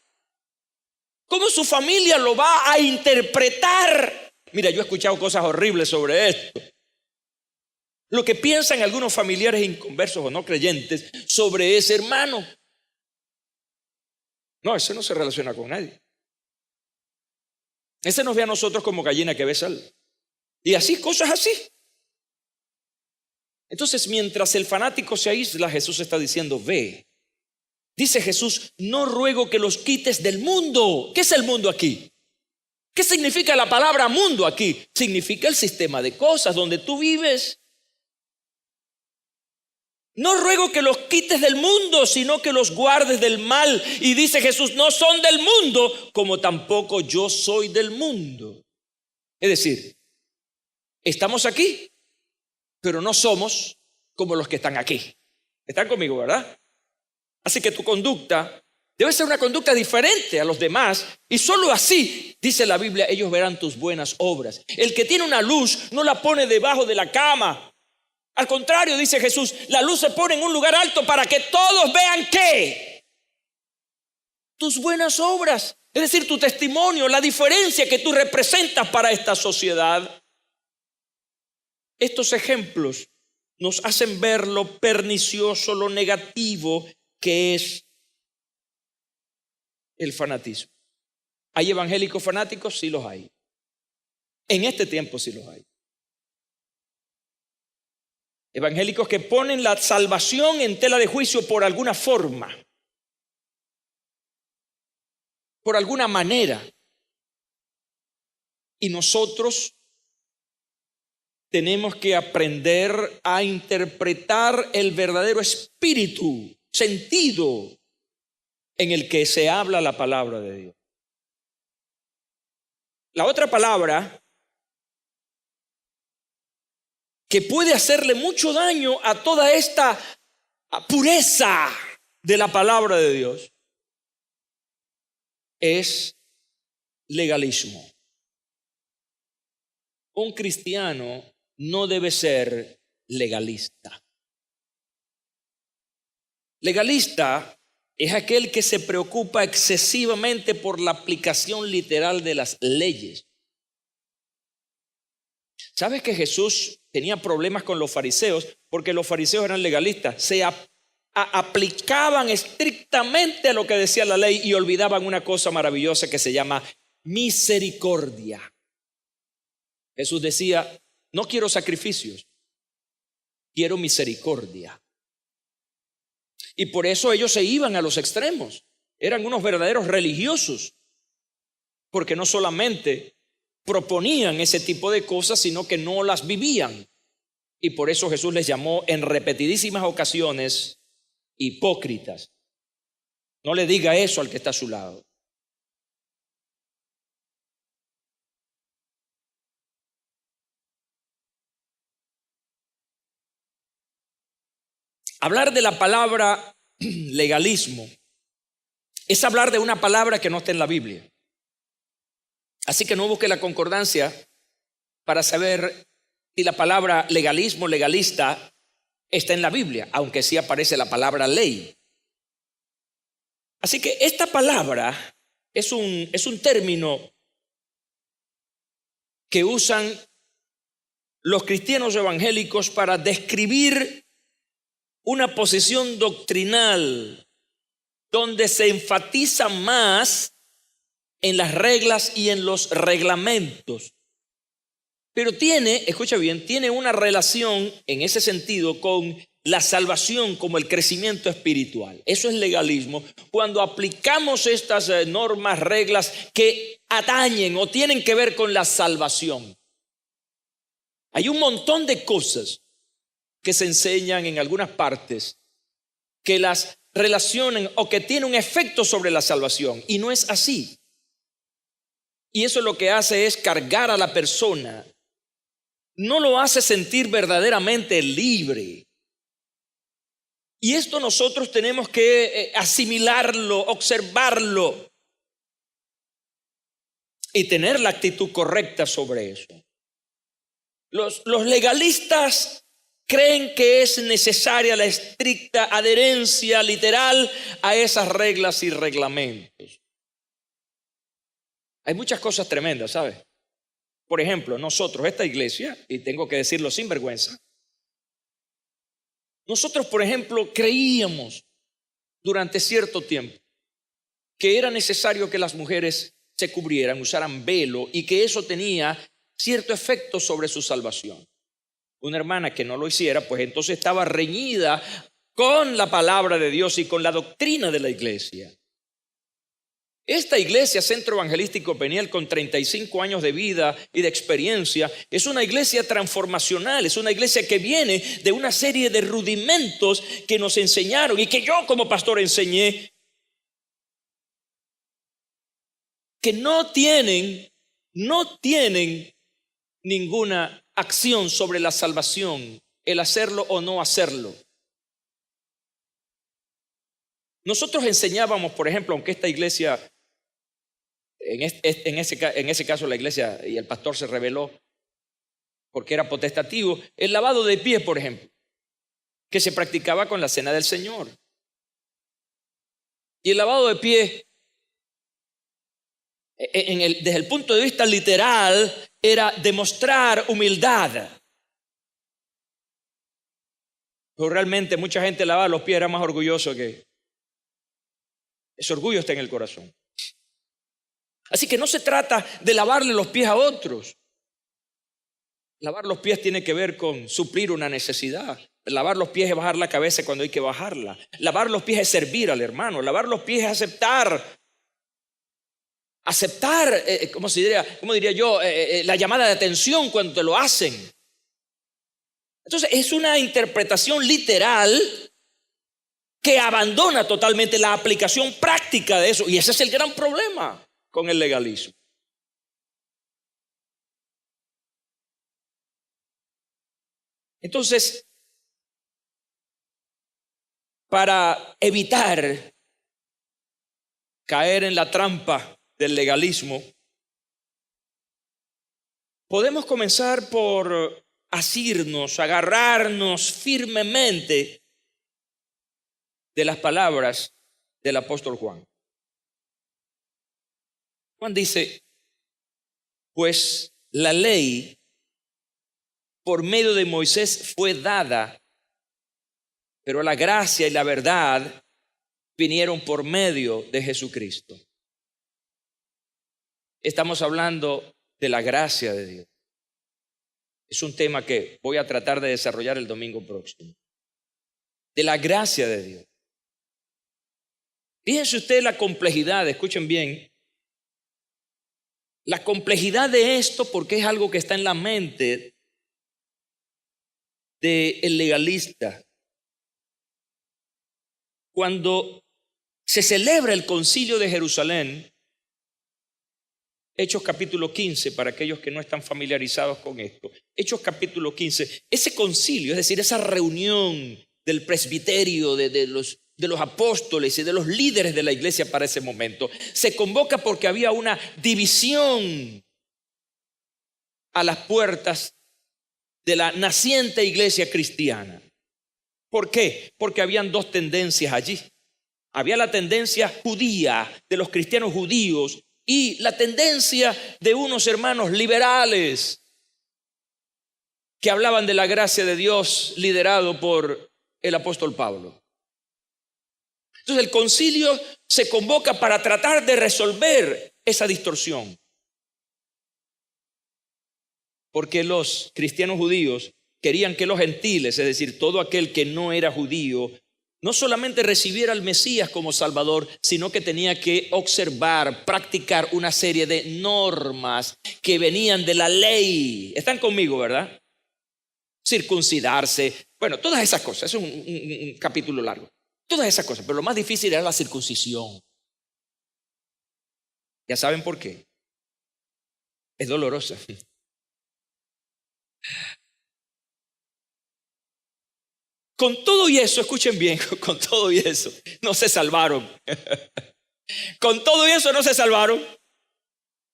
¿Cómo su familia lo va a interpretar? Mira, yo he escuchado cosas horribles sobre esto. lo que piensan algunos familiares inconversos o no creyentes sobre ese hermano. No, ese no se relaciona con nadie. Ese nos ve a nosotros como gallina que ve sal. Y así, cosas así. Entonces, mientras el fanático se aísla, Jesús está diciendo, ve. Dice Jesús, no ruego que los quites del mundo. ¿Qué es el mundo aquí? ¿Qué significa la palabra mundo aquí? Significa el sistema de cosas donde tú vives. No ruego que los quites del mundo, sino que los guardes del mal. Y dice Jesús, no son del mundo, como tampoco yo soy del mundo. Es decir, estamos aquí, pero no somos como los que están aquí. ¿Están conmigo, verdad? Así que tu conducta debe ser una conducta diferente a los demás. Y solo así, dice la Biblia, ellos verán tus buenas obras. El que tiene una luz no la pone debajo de la cama. Al contrario, dice Jesús, la luz se pone en un lugar alto para que todos vean ¿qué? Tus buenas obras. Es decir, tu testimonio, la diferencia que tú representas para esta sociedad. Estos ejemplos nos hacen ver lo pernicioso, lo negativo que es el fanatismo. ¿Hay evangélicos fanáticos? Sí los hay. En este tiempo sí los hay. Evangélicos que ponen la salvación en tela de juicio por alguna forma, por alguna manera. Y nosotros tenemos que aprender a interpretar el verdadero espíritu, sentido en el que se habla la palabra de Dios. La otra palabra que puede hacerle mucho daño a toda esta pureza de la palabra de Dios es legalismo. Un cristiano no debe ser legalista. Legalista es aquel que se preocupa excesivamente por la aplicación literal de las leyes. ¿Sabes que Jesús tenía problemas con los fariseos? Porque los fariseos eran legalistas. Se aplicaban estrictamente a lo que decía la ley y olvidaban una cosa maravillosa que se llama misericordia. Jesús decía, no quiero sacrificios, quiero misericordia. Y por eso ellos se iban a los extremos. Eran unos verdaderos religiosos, porque no solamente proponían ese tipo de cosas, sino que no las vivían. Y por eso Jesús les llamó en repetidísimas ocasiones hipócritas. No le diga eso al que está a su lado. Hablar de la palabra legalismo es hablar de una palabra que no está en la Biblia. Así que no busque la concordancia para saber si la palabra legalismo, legalista, está en la Biblia, aunque sí aparece la palabra ley. Así que esta palabra es un término que usan los cristianos evangélicos para describir una posición doctrinal donde se enfatiza más en las reglas y en los reglamentos. Pero escucha bien, tiene una relación en ese sentido con la salvación como el crecimiento espiritual. Eso es legalismo. Cuando aplicamos estas normas, reglas que atañen o tienen que ver con la salvación. Hay un montón de cosas que se enseñan en algunas partes que las relacionan o que tienen un efecto sobre la salvación. Y no es así. Y eso lo que hace es cargar a la persona. No lo hace sentir verdaderamente libre. Y esto nosotros tenemos que asimilarlo, observarlo y tener la actitud correcta sobre eso. Los legalistas creen que es necesaria la estricta adherencia literal a esas reglas y reglamentos. Hay muchas cosas tremendas, ¿sabes? Por ejemplo, nosotros, esta iglesia, y tengo que decirlo sin vergüenza, Nosotros, por ejemplo, creíamos durante cierto tiempo que era necesario que las mujeres se cubrieran, usaran velo, y que eso tenía cierto efecto sobre su salvación. Una hermana que no lo hiciera, pues entonces estaba reñida con la palabra de Dios y con la doctrina de la iglesia. Esta iglesia, Centro Evangelístico Peniel, con 35 años de vida y de experiencia, es una iglesia transformacional, es una iglesia que viene de una serie de rudimentos que nos enseñaron y que yo como pastor enseñé, que no tienen ninguna acción sobre la salvación, el hacerlo o no hacerlo. Nosotros enseñábamos, por ejemplo, aunque esta iglesia, en ese caso la iglesia y el pastor se rebeló porque era potestativo, el lavado de pies, por ejemplo, que se practicaba con la cena del Señor. Y el lavado de pies, desde el punto de vista literal, era demostrar humildad. Pero realmente mucha gente lavaba los pies, era más orgulloso que... Ese orgullo está en el corazón. Así que no se trata de lavarle los pies a otros. Lavar los pies tiene que ver con suplir una necesidad. Lavar los pies es bajar la cabeza cuando hay que bajarla. Lavar los pies es servir al hermano. Lavar los pies es aceptar, ¿cómo diría yo? La llamada de atención cuando te lo hacen. Entonces es una interpretación literal que abandona totalmente la aplicación práctica de eso. Y ese es el gran problema con el legalismo. Entonces, para evitar caer en la trampa del legalismo, podemos comenzar por asirnos, agarrarnos firmemente de las palabras del apóstol Juan. Juan dice, pues la ley por medio de Moisés fue dada, pero la gracia y la verdad vinieron por medio de Jesucristo. Estamos hablando de la gracia de Dios. Es un tema que voy a tratar de desarrollar el domingo próximo. De la gracia de Dios. Fíjense ustedes la complejidad, escuchen bien, la complejidad de esto, porque es algo que está en la mente del legalista. Cuando se celebra el concilio de Jerusalén, Hechos capítulo 15, para aquellos que no están familiarizados con esto, Hechos capítulo 15, ese concilio, es decir, esa reunión del presbiterio, de los apóstoles y de los líderes de la iglesia para ese momento, se convoca porque había una división a las puertas de la naciente iglesia cristiana. ¿Por qué? Porque habían dos tendencias allí. Había la tendencia judía de los cristianos judíos y la tendencia de unos hermanos liberales que hablaban de la gracia de Dios liderado por el apóstol Pablo. Entonces el concilio se convoca para tratar de resolver esa distorsión. Porque los cristianos judíos querían que los gentiles, es decir, todo aquel que no era judío, no solamente recibiera al Mesías como Salvador, sino que tenía que observar, practicar una serie de normas que venían de la ley. ¿Están conmigo, verdad? Circuncidarse, bueno, todas esas cosas. Es un capítulo largo. Todas esas cosas, pero lo más difícil era la circuncisión. ¿Ya saben por qué? Es dolorosa. Con todo y eso, escuchen bien, con todo y eso, no se salvaron. Con todo y eso no se salvaron,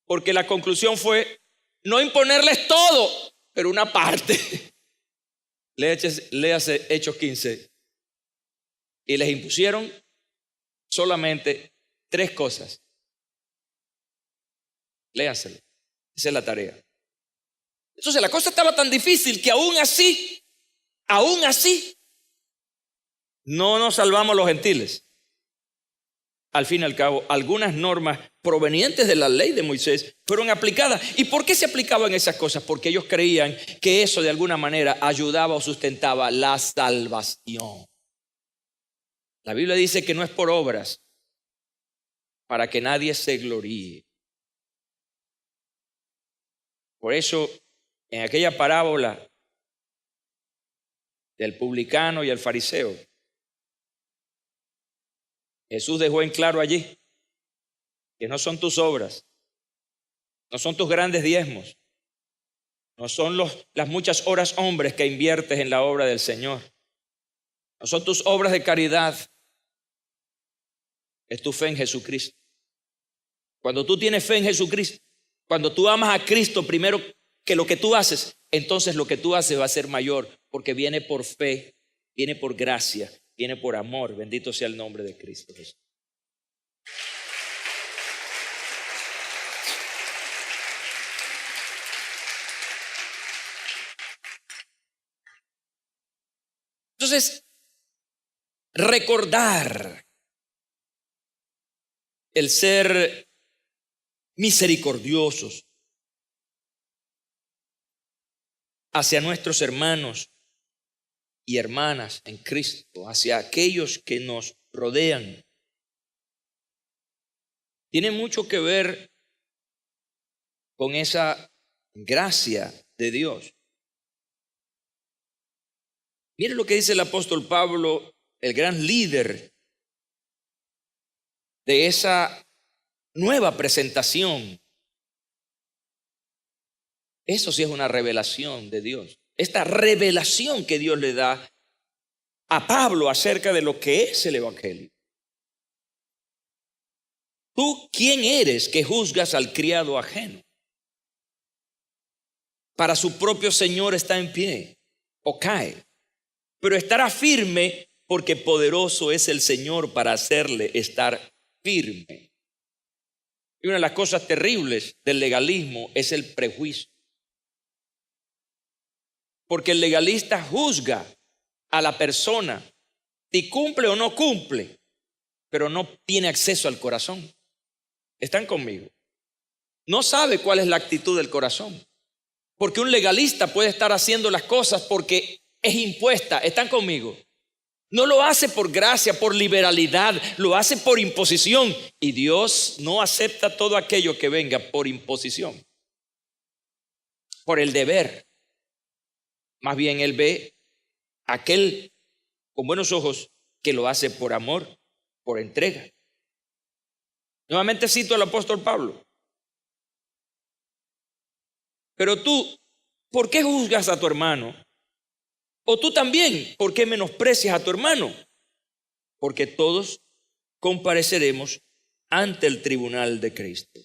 porque la conclusión fue no imponerles todo, pero una parte. Léase Hechos 15. Y les impusieron solamente 3 cosas. Léanselo. Esa es la tarea. Entonces la cosa estaba tan difícil que aún así, No nos salvamos los gentiles. Al fin y al cabo, algunas normas provenientes de la ley de Moisés fueron aplicadas. ¿Y por qué se aplicaban esas cosas? Porque ellos creían que eso de alguna manera ayudaba o sustentaba la salvación. La Biblia dice que no es por obras, para que nadie se gloríe. Por eso, en aquella parábola del publicano y el fariseo, Jesús dejó en claro allí que no son tus obras, no son tus grandes diezmos, no son las muchas horas hombres que inviertes en la obra del Señor, no son tus obras de caridad, es tu fe en Jesucristo. Cuando tú tienes fe en Jesucristo, cuando tú amas a Cristo primero que lo que tú haces, entonces lo que tú haces va a ser mayor, porque viene por fe, viene por gracia, viene por amor. Bendito sea el nombre de Cristo Jesús. Entonces, recordar el ser misericordiosos hacia nuestros hermanos y hermanas en Cristo, hacia aquellos que nos rodean, tiene mucho que ver con esa gracia de Dios. Mire lo que dice el apóstol Pablo, el gran líder de esa nueva presentación. Eso sí es una revelación de Dios. Esta revelación que Dios le da a Pablo acerca de lo que es el Evangelio. ¿Tú quién eres que juzgas al criado ajeno? Para su propio Señor está en pie o cae, pero estará firme porque poderoso es el Señor para hacerle estar firme. Y una de las cosas terribles del legalismo es el prejuicio. Porque el legalista juzga a la persona si cumple o no cumple, pero no tiene acceso al corazón. ¿Están conmigo? No sabe cuál es la actitud del corazón. Porque un legalista puede estar haciendo las cosas porque es impuesta. ¿Están conmigo? No lo hace por gracia, por liberalidad, lo hace por imposición. Y Dios no acepta todo aquello que venga por imposición, por el deber. Más bien Él ve aquel con buenos ojos que lo hace por amor, por entrega. Nuevamente cito al apóstol Pablo. Pero tú, ¿por qué juzgas a tu hermano? O tú también, ¿por qué menosprecias a tu hermano? Porque todos compareceremos ante el tribunal de Cristo.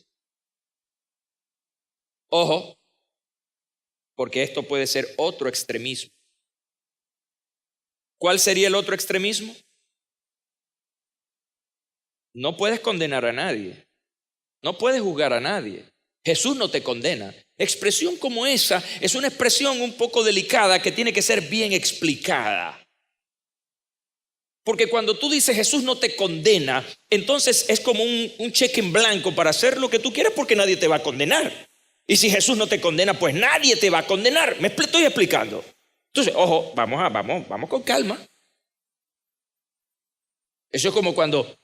Ojo, porque esto puede ser otro extremismo. ¿Cuál sería el otro extremismo? No puedes condenar a nadie. No puedes juzgar a nadie. Jesús no te condena. Expresión como esa es una expresión un poco delicada que tiene que ser bien explicada. Porque cuando tú dices Jesús no te condena, entonces es como un cheque en blanco para hacer lo que tú quieras porque nadie te va a condenar. Y si Jesús no te condena, pues nadie te va a condenar. ¿Me estoy explicando? Entonces, ojo, vamos con calma. Eso es como cuando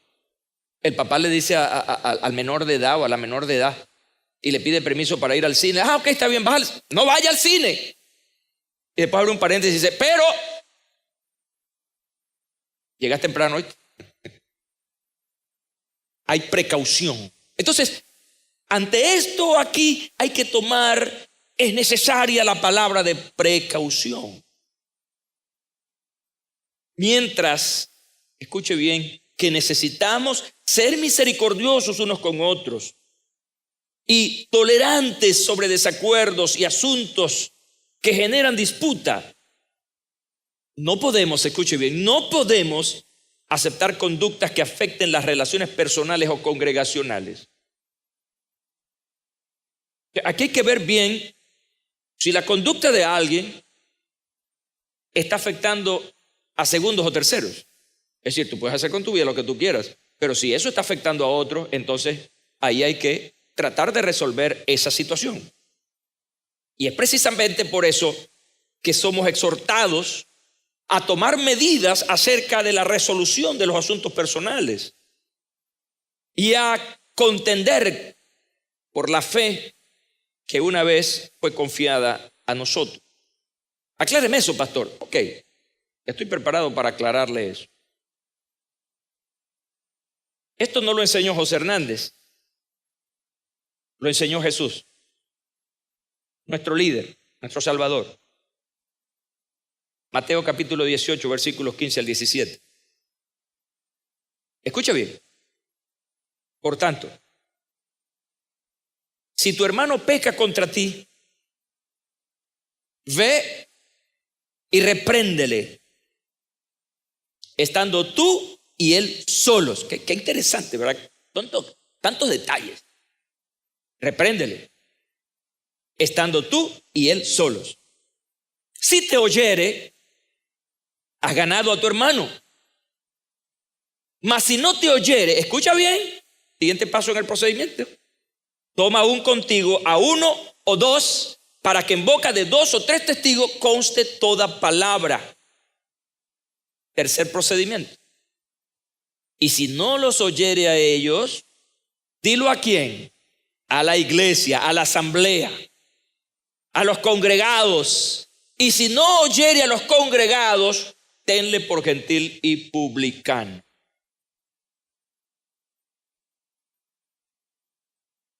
el papá le dice al menor de edad o a la menor de edad y le pide permiso para ir al cine. Ok, está bien, no vaya al cine. Y después abre un paréntesis y dice, pero llegas temprano hoy. Hay precaución. Entonces, ante esto aquí hay que es necesaria la palabra de precaución. Mientras, escuche bien, que necesitamos ser misericordiosos unos con otros y tolerantes sobre desacuerdos y asuntos que generan disputa, no podemos, escuche bien, no podemos aceptar conductas que afecten las relaciones personales o congregacionales. Aquí hay que ver bien si la conducta de alguien está afectando a segundos o terceros. Es decir, tú puedes hacer con tu vida lo que tú quieras, pero si eso está afectando a otros, entonces ahí hay que tratar de resolver esa situación. Y es precisamente por eso que somos exhortados a tomar medidas acerca de la resolución de los asuntos personales y a contender por la fe que una vez fue confiada a nosotros. Acláreme eso, pastor. Ok, estoy preparado para aclararle eso. Esto no lo enseñó José Hernández, lo enseñó Jesús, nuestro líder, nuestro Salvador. Mateo capítulo 18, versículos 15 al 17. Escucha bien. Por tanto, si tu hermano peca contra ti, ve y repréndele, estando tú y él solos. Qué interesante, ¿verdad? Tantos detalles. Repréndele, estando tú y él solos. Si te oyere, has ganado a tu hermano. Mas si no te oyere, escucha bien, siguiente paso en el procedimiento. Toma aún contigo a uno o dos, para que en boca de 2 o 3 testigos conste toda palabra. Tercer procedimiento. Y si no los oyere a ellos, dilo a quién. A la iglesia, a la asamblea, a los congregados. Y si no oyere a los congregados, tenle por gentil y publicano.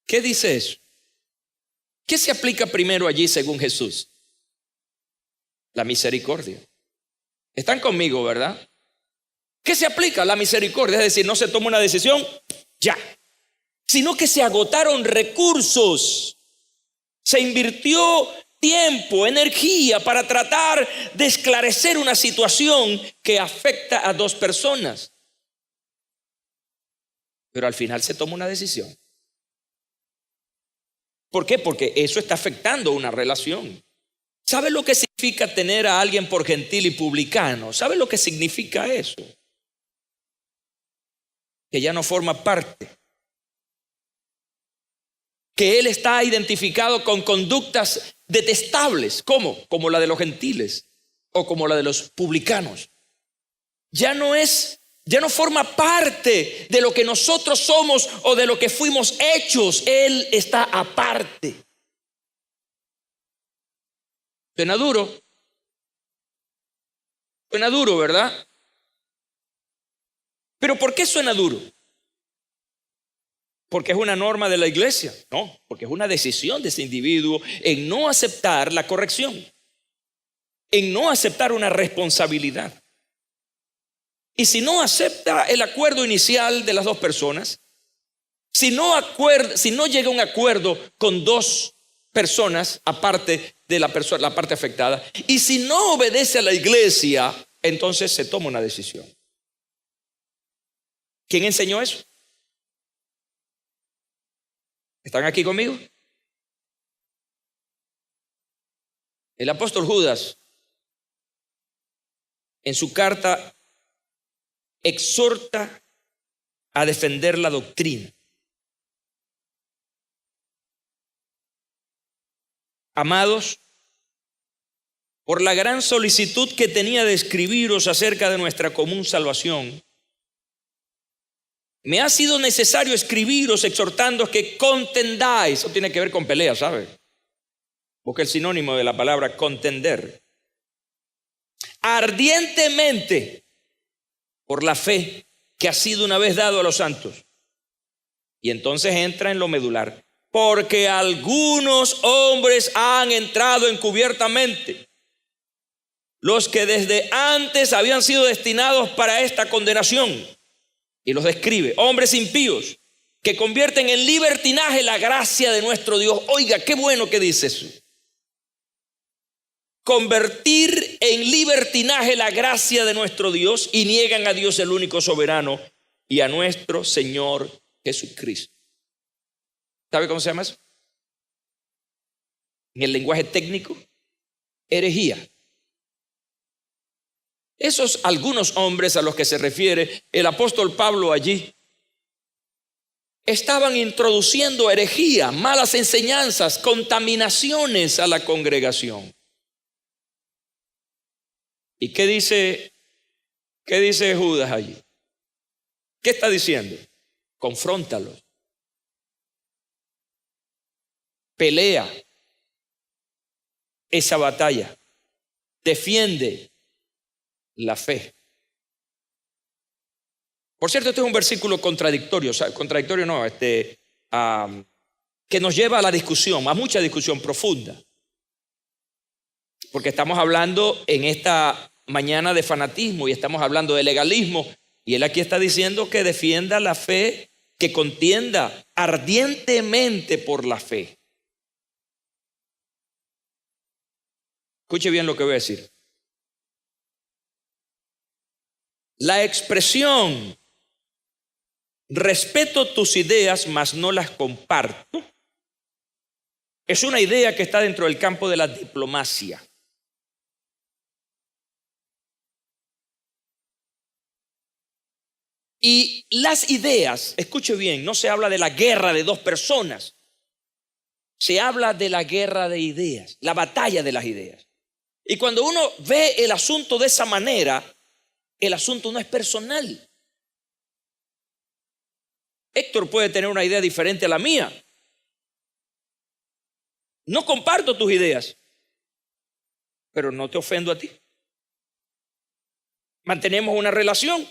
¿Qué dice eso? ¿Qué se aplica primero allí según Jesús? La misericordia. Están conmigo, ¿verdad? ¿Qué se aplica? La misericordia. Es decir, no se toma una decisión ya, sino que se agotaron recursos. Se invirtió tiempo, energía para tratar de esclarecer una situación que afecta a 2 personas. Pero al final se toma una decisión. ¿Por qué? Porque eso está afectando una relación. ¿Sabe lo que significa tener a alguien por gentil y publicano? ¿Sabe lo que significa eso? Que ya no forma parte. Que él está identificado con conductas detestables. ¿Cómo? Como la de los gentiles o como la de los publicanos. Ya no forma parte de lo que nosotros somos o de lo que fuimos hechos. Él está aparte. Suena duro. Suena duro, ¿verdad? ¿Pero por qué suena duro? ¿Porque es una norma de la iglesia? No, porque es una decisión de ese individuo en no aceptar la corrección, en no aceptar una responsabilidad. Y si no acepta el acuerdo inicial de las 2 personas, si no llega a un acuerdo con 2 personas aparte de la parte afectada, y si no obedece a la iglesia, entonces se toma una decisión. ¿Quién enseñó eso? ¿Están aquí conmigo? El apóstol Judas, en su carta, exhorta a defender la doctrina. Amados, por la gran solicitud que tenía de escribiros acerca de nuestra común salvación, me ha sido necesario escribiros exhortándoos que contendáis. Eso tiene que ver con pelea, ¿sabe? Busca el sinónimo de la palabra contender. Ardientemente por la fe que ha sido una vez dado a los santos. Y entonces entra en lo medular. Porque algunos hombres han entrado encubiertamente, los que desde antes habían sido destinados para esta condenación. Y los describe, hombres impíos que convierten en libertinaje la gracia de nuestro Dios. Oiga, qué bueno que dice eso. Convertir en libertinaje la gracia de nuestro Dios y niegan a Dios el único soberano y a nuestro Señor Jesucristo. ¿Sabe cómo se llama eso? En el lenguaje técnico, herejía. Esos algunos hombres a los que se refiere el apóstol Pablo allí estaban introduciendo herejía, malas enseñanzas, contaminaciones a la congregación. ¿Y qué dice Judas allí? ¿Qué está diciendo? Confróntalos. Pelea esa batalla. Defiende la fe. Por cierto, este es un versículo contradictorio, o sea, contradictorio no, que nos lleva a la discusión, a mucha discusión profunda. Porque estamos hablando en esta mañana de fanatismo y estamos hablando de legalismo. Y él aquí está diciendo que defienda la fe, que contienda ardientemente por la fe. Escuche bien lo que voy a decir. La expresión respeto tus ideas, mas no las comparto, es una idea que está dentro del campo de la diplomacia. Y las ideas, escuche bien, no se habla de la guerra de dos personas, se habla de la guerra de ideas, la batalla de las ideas. Y cuando uno ve el asunto de esa manera, el asunto no es personal. Héctor puede tener una idea diferente a la mía. No comparto tus ideas, pero no te ofendo a ti. Mantenemos una relación,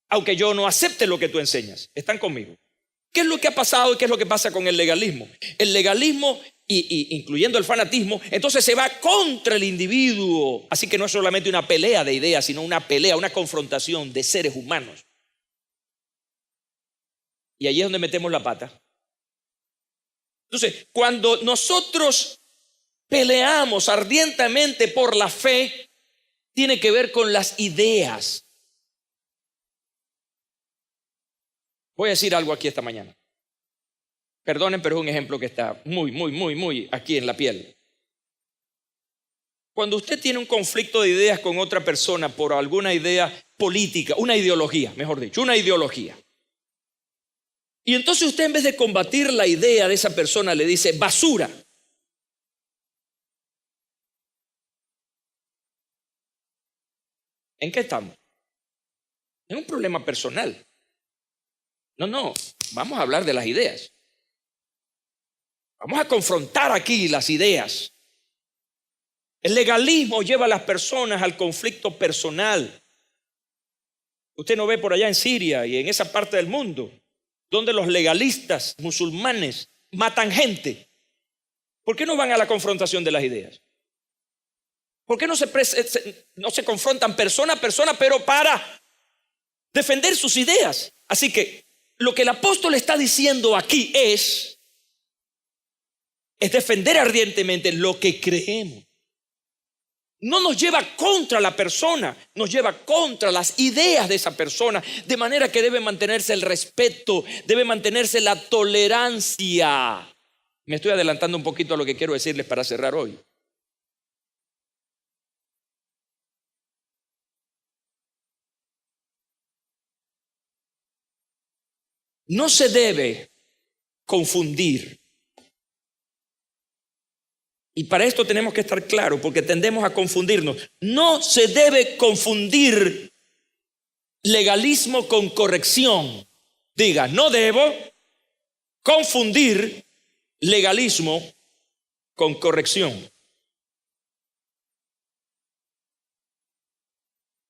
aunque yo no acepte lo que tú enseñas. ¿Están conmigo? ¿Qué es lo que ha pasado y qué es lo que pasa con el legalismo? El legalismo, incluyendo el fanatismo, entonces se va contra el individuo. Así que no es solamente una pelea de ideas, sino una pelea, una confrontación de seres humanos. Y allí es donde metemos la pata. Entonces, cuando nosotros peleamos ardientemente por la fe, tiene que ver con las ideas. Voy a decir algo aquí esta mañana. Perdonen, pero es un ejemplo que está muy aquí en la piel. Cuando usted tiene un conflicto de ideas con otra persona por alguna idea política, una ideología, mejor dicho, una ideología. Y entonces usted, en vez de combatir la idea de esa persona, le dice basura. ¿En qué estamos? En un problema personal. No, vamos a hablar de las ideas. Vamos a confrontar aquí las ideas. El legalismo lleva a las personas al conflicto personal. Usted no ve por allá en Siria y en esa parte del mundo donde los legalistas musulmanes matan gente. ¿Por qué no van a la confrontación de las ideas? ¿Por qué no se confrontan persona a persona, pero para defender sus ideas? Así que lo que el apóstol está diciendo aquí es defender ardientemente lo que creemos. No nos lleva contra la persona, nos lleva contra las ideas de esa persona, de manera que debe mantenerse el respeto, debe mantenerse la tolerancia. Me estoy adelantando un poquito a lo que quiero decirles para cerrar hoy. No se debe confundir. Y para esto tenemos que estar claros, porque tendemos a confundirnos. No se debe confundir legalismo con corrección. Diga, no debo confundir legalismo con corrección.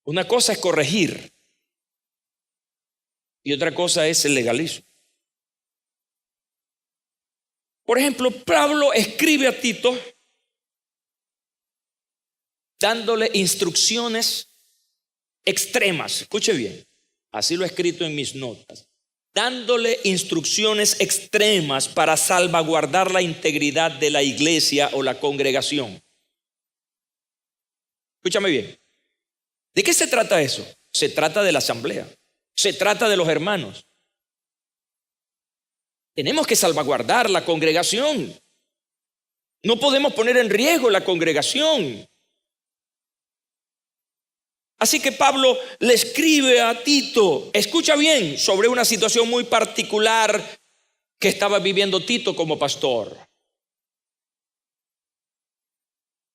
Una cosa es corregir y otra cosa es el legalismo. Por ejemplo, Pablo escribe a Tito dándole instrucciones extremas. Escuche bien, así lo he escrito en mis notas. Dándole instrucciones extremas para salvaguardar la integridad de la iglesia o la congregación. Escúchame bien. ¿De qué se trata eso? Se trata de la asamblea. Se trata de los hermanos. Tenemos que salvaguardar la congregación. No podemos poner en riesgo la congregación. Así que Pablo le escribe a Tito, escucha bien, sobre una situación muy particular que estaba viviendo Tito como pastor.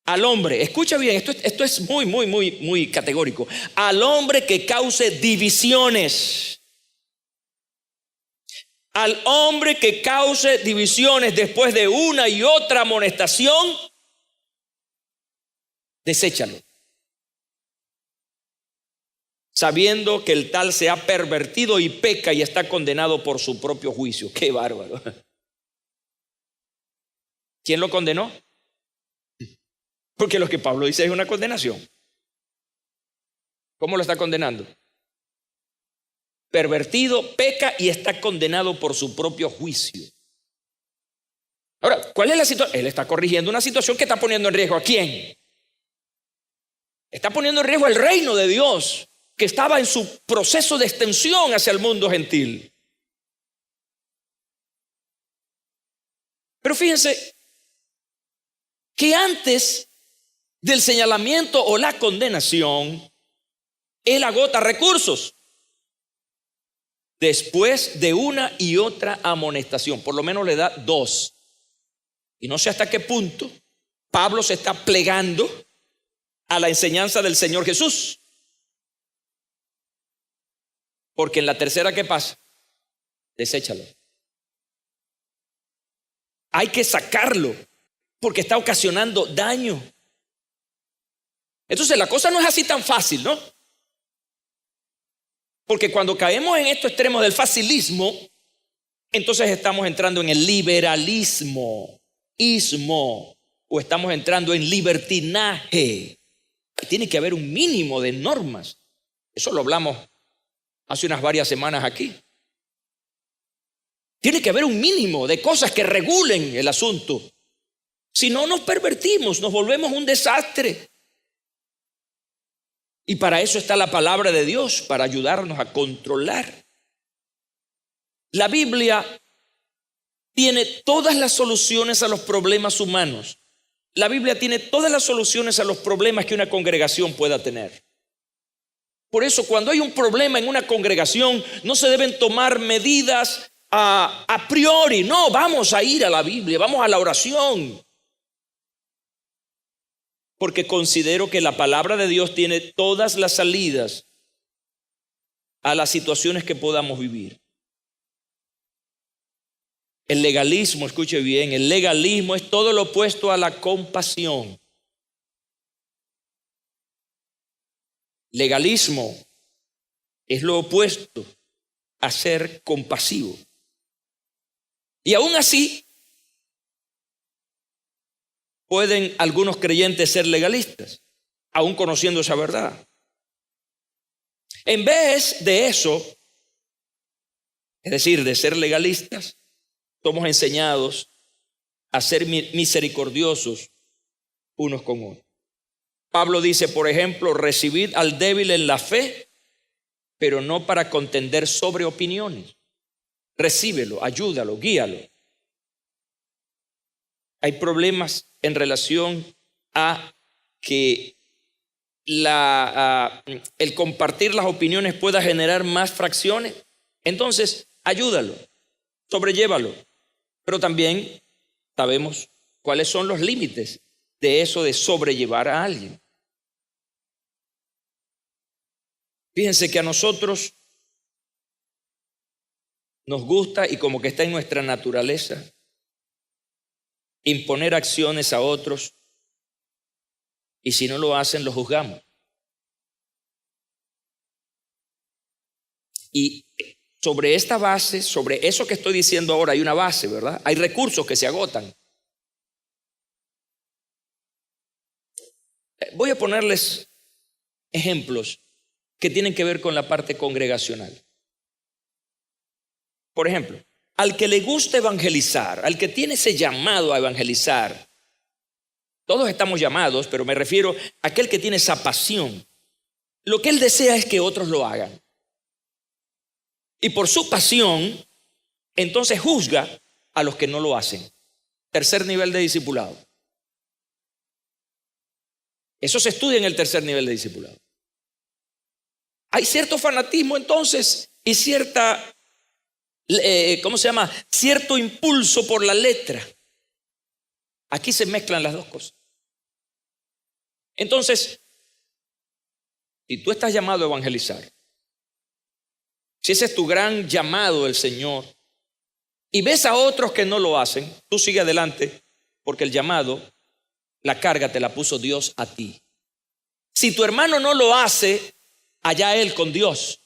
Al hombre, escucha bien, esto es muy categórico. Al hombre que cause divisiones. Al hombre que cause divisiones después de una y otra amonestación, deséchalo, sabiendo que el tal se ha pervertido y peca y está condenado por su propio juicio. ¡Qué bárbaro! ¿Quién lo condenó? Porque lo que Pablo dice es una condenación. ¿Cómo lo está condenando? Pervertido, peca y está condenado por su propio juicio. Ahora, ¿cuál es la situación? Él está corrigiendo una situación que está poniendo en riesgo ¿a quién? Está poniendo en riesgo el reino de Dios, que estaba en su proceso de extensión hacia el mundo gentil. Pero fíjense que antes del señalamiento o la condenación, él agota recursos. Después de una y otra amonestación, por lo menos le da 2. Y no sé hasta qué punto Pablo se está plegando a la enseñanza del Señor Jesús. Porque en la tercera, ¿qué pasa? Deséchalo. Hay que sacarlo porque está ocasionando daño. Entonces la cosa no es así tan fácil, ¿no? Porque cuando caemos en estos extremos del facilismo, entonces estamos entrando en el liberalismo, o estamos entrando en libertinaje. Tiene que haber un mínimo de normas. Eso lo hablamos hace unas varias semanas aquí. Tiene que haber un mínimo de cosas que regulen el asunto. Si no, nos pervertimos, nos volvemos un desastre. Y para eso está la palabra de Dios, para ayudarnos a controlar. La Biblia tiene todas las soluciones a los problemas humanos. La Biblia tiene todas las soluciones a los problemas que una congregación pueda tener. Por eso, cuando hay un problema en una congregación, no se deben tomar medidas a priori. No, vamos a ir a la Biblia, vamos a la oración. Porque considero que la palabra de Dios tiene todas las salidas a las situaciones que podamos vivir. El legalismo, escuche bien, el legalismo es todo lo opuesto a la compasión. Legalismo es lo opuesto a ser compasivo. Y aún así, pueden algunos creyentes ser legalistas, aún conociendo esa verdad. En vez de eso, es decir, de ser legalistas, somos enseñados a ser misericordiosos unos con otros. Pablo dice, por ejemplo, recibid al débil en la fe, pero no para contender sobre opiniones. Recíbelo, ayúdalo, guíalo. Hay problemas en relación a que el compartir las opiniones pueda generar más fracciones. Entonces, ayúdalo, sobrellévalo. Pero también sabemos cuáles son los límites de eso de sobrellevar a alguien. Fíjense que a nosotros nos gusta y como que está en nuestra naturaleza imponer acciones a otros, y si no lo hacen, los juzgamos. Y sobre esta base, sobre eso que estoy diciendo ahora, hay una base, ¿verdad? Hay recursos que se agotan. Voy a ponerles ejemplos que tienen que ver con la parte congregacional. Por ejemplo, al que le gusta evangelizar, al que tiene ese llamado a evangelizar, todos estamos llamados, pero me refiero a aquel que tiene esa pasión. Lo que él desea es que otros lo hagan. Y por su pasión, entonces juzga a los que no lo hacen. Tercer nivel de discipulado. Eso se estudia en el tercer nivel de discipulado. Hay cierto fanatismo entonces y cierta, cierto impulso por la letra. Aquí se mezclan las dos cosas. Entonces, si tú estás llamado a evangelizar, si ese es tu gran llamado del Señor, y ves a otros que no lo hacen, tú sigue adelante, porque el llamado, la carga te la puso Dios a ti. Si tu hermano no lo hace, allá él con Dios.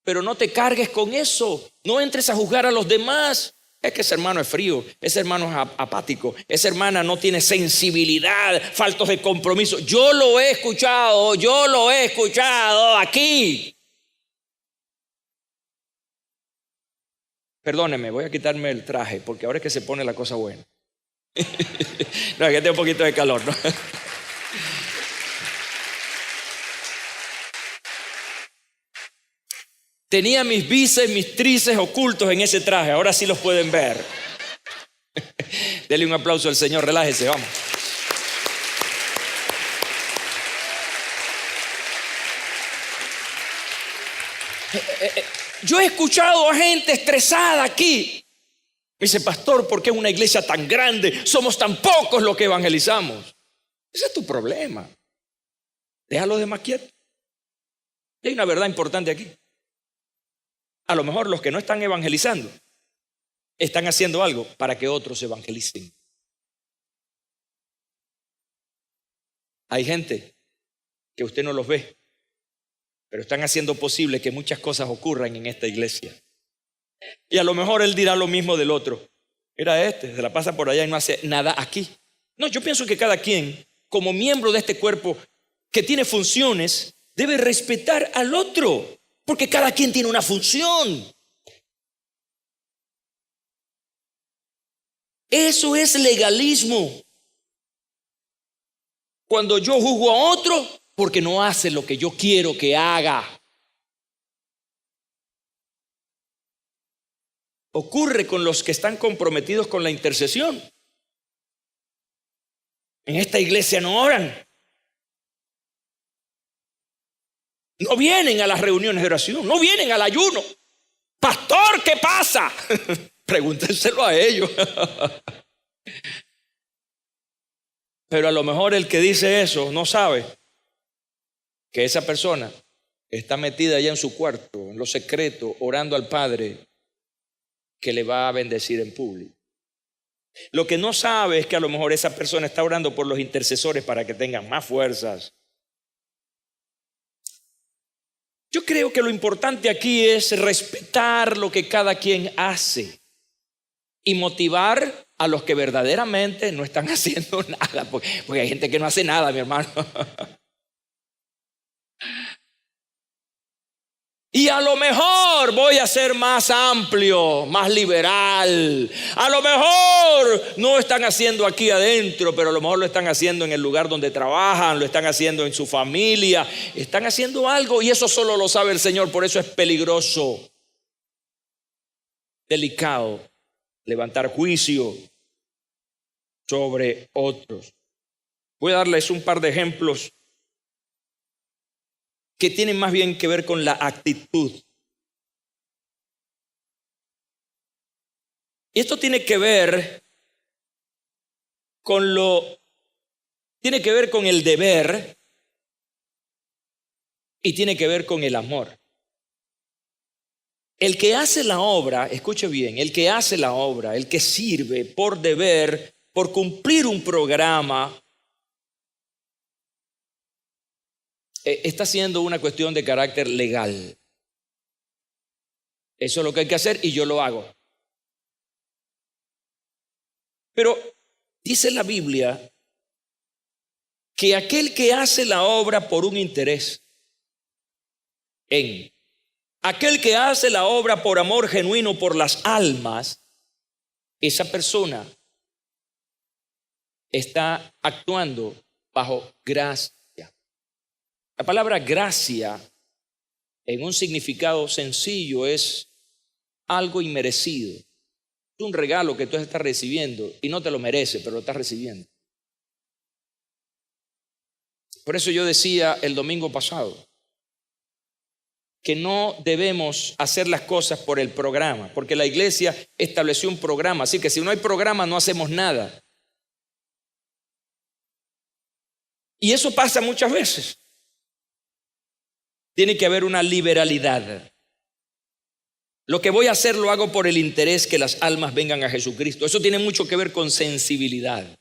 Pero no te cargues con eso. No entres a juzgar a los demás. Es que ese hermano es frío, ese hermano es apático, esa hermana no tiene sensibilidad, faltos de compromiso. Yo lo he escuchado aquí. Perdóneme, voy a quitarme el traje porque ahora es que se pone la cosa buena. No, que tengo un poquito de calor, ¿no? Tenía mis bíceps, mis tríceps ocultos en ese traje. Ahora sí los pueden ver. Dele un aplauso al Señor, relájese, vamos. Yo he escuchado a gente estresada aquí. Me dice, pastor, ¿por qué una iglesia tan grande? Somos tan pocos los que evangelizamos. Ese es tu problema. Deja a los demás quietos. Hay una verdad importante aquí. A lo mejor los que no están evangelizando están haciendo algo para que otros evangelicen. Hay gente que usted no los ve, pero están haciendo posible que muchas cosas ocurran en esta iglesia. Y a lo mejor él dirá lo mismo del otro. Mira, se la pasa por allá y no hace nada aquí. No, yo pienso que cada quien, como miembro de este cuerpo que tiene funciones, debe respetar al otro. Porque cada quien tiene una función. Eso es legalismo. Cuando yo juzgo a otro porque no hace lo que yo quiero que haga. Ocurre con los que están comprometidos con la intercesión. En esta iglesia no oran. No vienen a las reuniones de oración, no vienen al ayuno. Pastor, ¿qué pasa? Pregúntenselo a ellos. Pero a lo mejor el que dice eso no sabe que esa persona está metida allá en su cuarto, en lo secreto, orando al Padre que le va a bendecir en público. Lo que no sabe es que a lo mejor esa persona está orando por los intercesores para que tengan más fuerzas. Yo creo que lo importante aquí es respetar lo que cada quien hace y motivar a los que verdaderamente no están haciendo nada, porque hay gente que no hace nada, mi hermano. Y a lo mejor voy a ser más amplio, más liberal. A lo mejor no están haciendo aquí adentro, pero a lo mejor lo están haciendo en el lugar donde trabajan, lo están haciendo en su familia. Están haciendo algo y eso solo lo sabe el Señor, por eso es peligroso, delicado, levantar juicio sobre otros. Voy a darles un par de ejemplos que tienen más bien que ver con la actitud. Y esto tiene que ver con tiene que ver con el deber y tiene que ver con el amor. El que hace la obra, escuche bien, el que hace la obra, el que sirve por deber, por cumplir un programa, está haciendo una cuestión de carácter legal. Eso es lo que hay que hacer y yo lo hago. Pero dice la Biblia que aquel que hace la obra por un interés, aquel que hace la obra por amor genuino por las almas, esa persona está actuando bajo gracia. La palabra gracia, en un significado sencillo, es algo inmerecido. Es un regalo que tú estás recibiendo y no te lo mereces, pero lo estás recibiendo. Por eso yo decía el domingo pasado que no debemos hacer las cosas por el programa, porque la iglesia estableció un programa, así que si no hay programa no hacemos nada. Y eso pasa muchas veces. Tiene que haber una liberalidad. Lo que voy a hacer lo hago por el interés que las almas vengan a Jesucristo. Eso tiene mucho que ver con sensibilidad.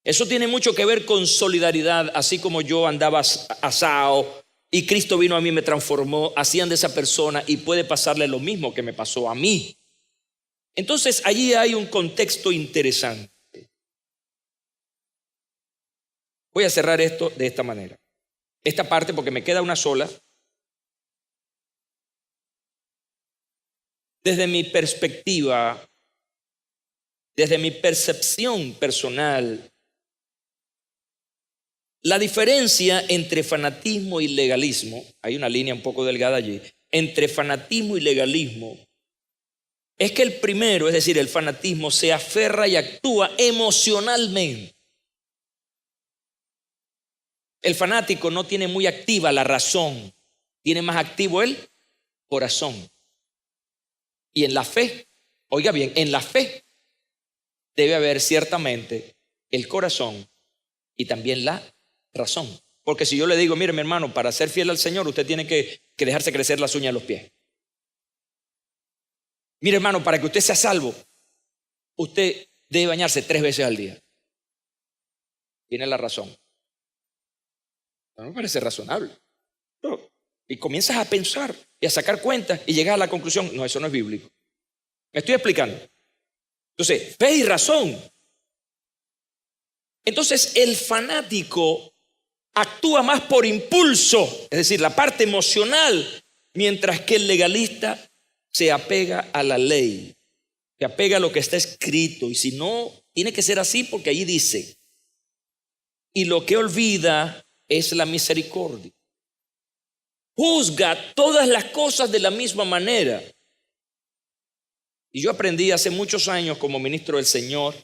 Eso tiene mucho que ver con solidaridad, así como yo andaba asado y Cristo vino a mí, me transformó, hacían de esa persona y puede pasarle lo mismo que me pasó a mí. Entonces allí hay un contexto interesante. Voy a cerrar esto de esta manera. Esta parte porque me queda una sola. Desde mi perspectiva, desde mi percepción personal, la diferencia entre fanatismo y legalismo, hay una línea un poco delgada allí, entre fanatismo y legalismo, es que el primero, es decir, el fanatismo, se aferra y actúa emocionalmente. El fanático no tiene muy activa la razón, tiene más activo el corazón. Y en la fe, oiga bien, en la fe debe haber ciertamente el corazón y también la razón. Porque si yo le digo, mire mi hermano, para ser fiel al Señor usted tiene que dejarse crecer las uñas de los pies. Mire hermano, para que usted sea salvo, usted debe bañarse 3 veces al día. Tiene la razón. No me parece razonable. No. Y comienzas a pensar y a sacar cuentas y llegas a la conclusión, no, eso no es bíblico. ¿Me estoy explicando? Entonces, fe y razón. Entonces, el fanático actúa más por impulso, es decir, la parte emocional, mientras que el legalista se apega a la ley, se apega a lo que está escrito. Y si no, tiene que ser así porque allí dice, y lo que olvida es la misericordia. Juzga todas las cosas de la misma manera. Y yo aprendí hace muchos años como ministro del Señor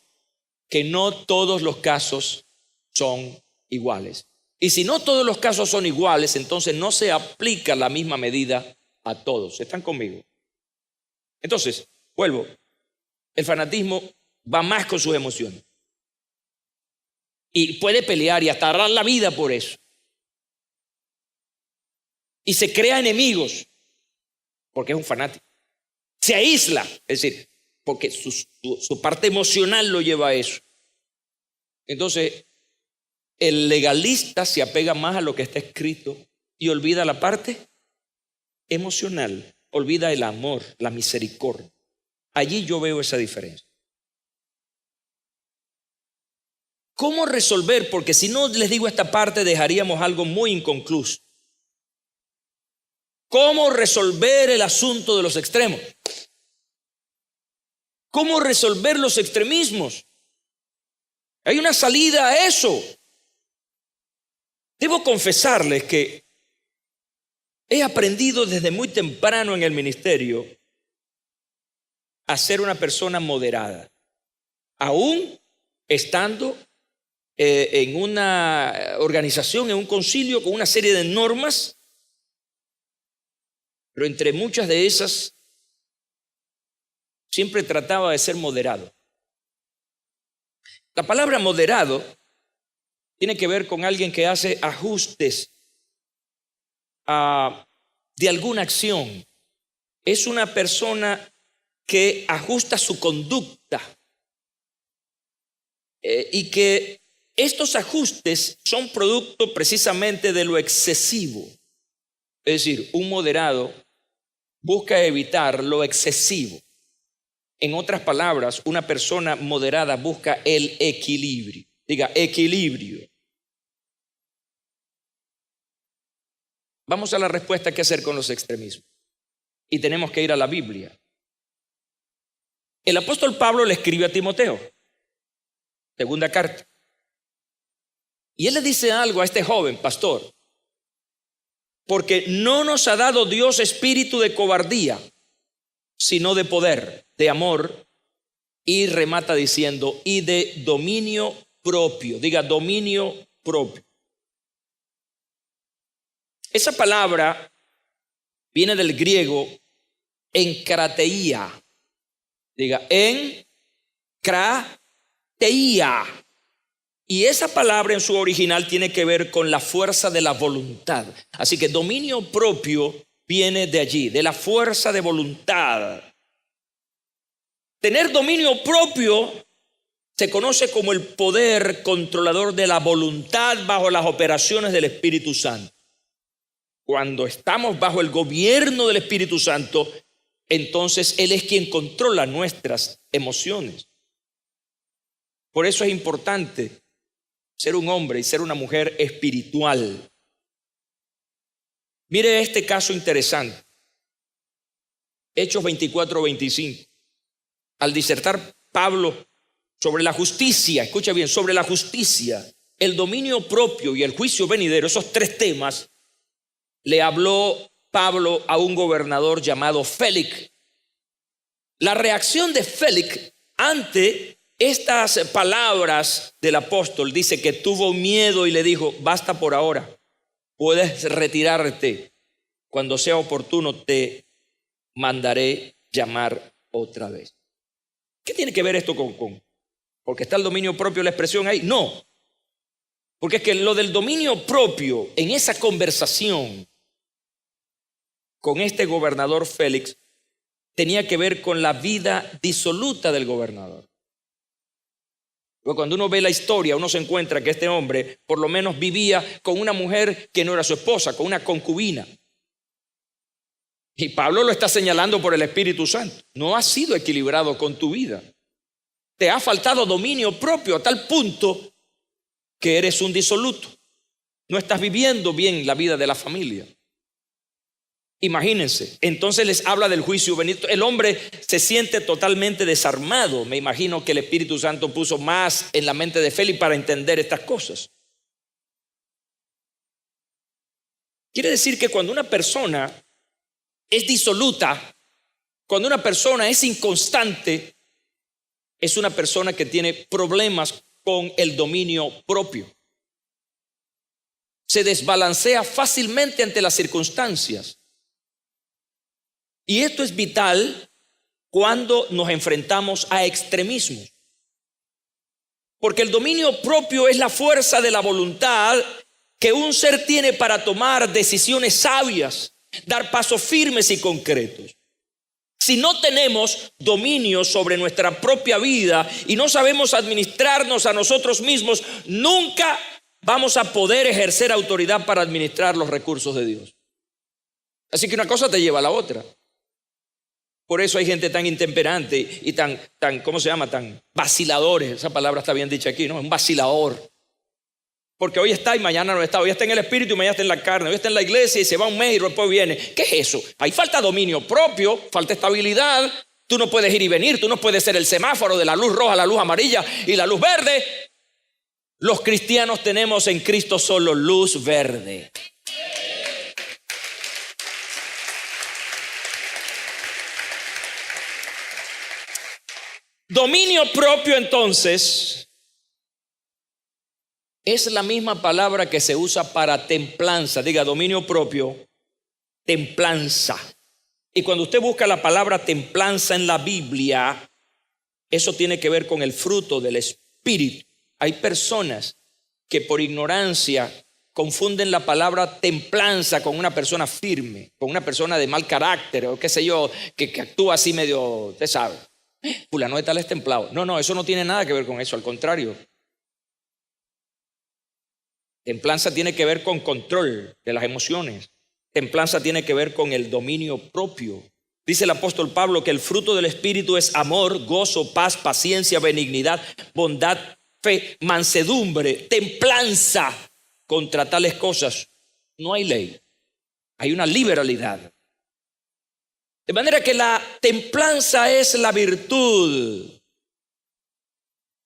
que no todos los casos son iguales. Y si no todos los casos son iguales, entonces no se aplica la misma medida a todos. ¿Están conmigo? Entonces, vuelvo. El fanatismo va más con sus emociones. Y puede pelear y hasta dar la vida por eso. Y se crea enemigos porque es un fanático. Se aísla, es decir, porque su parte emocional lo lleva a eso. Entonces, el legalista se apega más a lo que está escrito y olvida la parte emocional, olvida el amor, la misericordia. Allí yo veo esa diferencia. ¿Cómo resolver? Porque si no les digo esta parte, dejaríamos algo muy inconcluso. ¿Cómo resolver el asunto de los extremos? ¿Cómo resolver los extremismos? Hay una salida a eso. Debo confesarles que he aprendido desde muy temprano en el ministerio a ser una persona moderada, aún estando en una organización, en un concilio con una serie de normas. Pero entre muchas de esas, siempre trataba de ser moderado. La palabra moderado tiene que ver con alguien que hace ajustes de alguna acción. Es una persona que ajusta su conducta y que estos ajustes son producto precisamente de lo excesivo. Es decir, un moderado busca evitar lo excesivo. En otras palabras, una persona moderada busca el equilibrio. Diga, equilibrio. Vamos a la respuesta: ¿qué hacer con los extremismos? Y tenemos que ir a la Biblia. El apóstol Pablo le escribe a Timoteo, segunda carta. Y él le dice algo a este joven pastor. Porque no nos ha dado Dios espíritu de cobardía, sino de poder, de amor, y remata diciendo, y de dominio propio. Diga, dominio propio. Esa palabra viene del griego enkrateia. Diga, enkrateia. Y esa palabra en su original tiene que ver con la fuerza de la voluntad. Así que dominio propio viene de allí, de la fuerza de voluntad. Tener dominio propio se conoce como el poder controlador de la voluntad bajo las operaciones del Espíritu Santo. Cuando estamos bajo el gobierno del Espíritu Santo, entonces Él es quien controla nuestras emociones. Por eso es importante ser un hombre y ser una mujer espiritual. Mire este caso interesante. Hechos 24-25. Al disertar Pablo sobre la justicia, escucha bien, sobre la justicia, el dominio propio y el juicio venidero, esos tres temas, le habló Pablo a un gobernador llamado Félix. La reacción de Félix ante estas palabras del apóstol dice que tuvo miedo y le dijo: basta por ahora, puedes retirarte, cuando sea oportuno te mandaré llamar otra vez. ¿Qué tiene que ver esto con porque está el dominio propio, la expresión ahí? No, porque es que lo del dominio propio en esa conversación con este gobernador Félix tenía que ver con la vida disoluta del gobernador. Porque cuando uno ve la historia, uno se encuentra que este hombre por lo menos vivía con una mujer que no era su esposa, con una concubina. Y Pablo lo está señalando por el Espíritu Santo. No has sido equilibrado con tu vida. Te ha faltado dominio propio a tal punto que eres un disoluto. No estás viviendo bien la vida de la familia. Imagínense, entonces les habla del juicio venidero. El hombre se siente totalmente desarmado. Me imagino que el Espíritu Santo puso más en la mente de Félix para entender estas cosas. Quiere decir que cuando una persona es disoluta, cuando una persona es inconstante, es una persona que tiene problemas con el dominio propio. Se desbalancea fácilmente ante las circunstancias. Y esto es vital cuando nos enfrentamos a extremismos. Porque el dominio propio es la fuerza de la voluntad que un ser tiene para tomar decisiones sabias, dar pasos firmes y concretos. Si no tenemos dominio sobre nuestra propia vida y no sabemos administrarnos a nosotros mismos, nunca vamos a poder ejercer autoridad para administrar los recursos de Dios. Así que una cosa te lleva a la otra. Por eso hay gente tan intemperante y tan, ¿cómo se llama? Tan vaciladores. Esa palabra está bien dicha aquí, ¿no? Un vacilador. Porque hoy está y mañana no está. Hoy está en el espíritu y mañana está en la carne. Hoy está en la iglesia y se va un mes y después viene. ¿Qué es eso? Ahí falta dominio propio, falta estabilidad. Tú no puedes ir y venir. Tú no puedes ser el semáforo de la luz roja, la luz amarilla y la luz verde. Los cristianos tenemos en Cristo solo luz verde. Dominio propio, entonces, es la misma palabra que se usa para templanza. Diga, dominio propio, templanza. Y cuando usted busca la palabra templanza en la Biblia, eso tiene que ver con el fruto del Espíritu. Hay personas que por ignorancia confunden la palabra templanza con una persona firme, con una persona de mal carácter o qué sé yo, que actúa así medio, usted sabe. Fulano de tal es templado. No, eso no tiene nada que ver con eso, al contrario. Templanza tiene que ver con control de las emociones. Templanza tiene que ver con el dominio propio. Dice el apóstol Pablo que el fruto del Espíritu es amor, gozo, paz, paciencia, benignidad, bondad, fe, mansedumbre, templanza. Contra tales cosas no hay ley, hay una liberalidad. De manera que la templanza es la virtud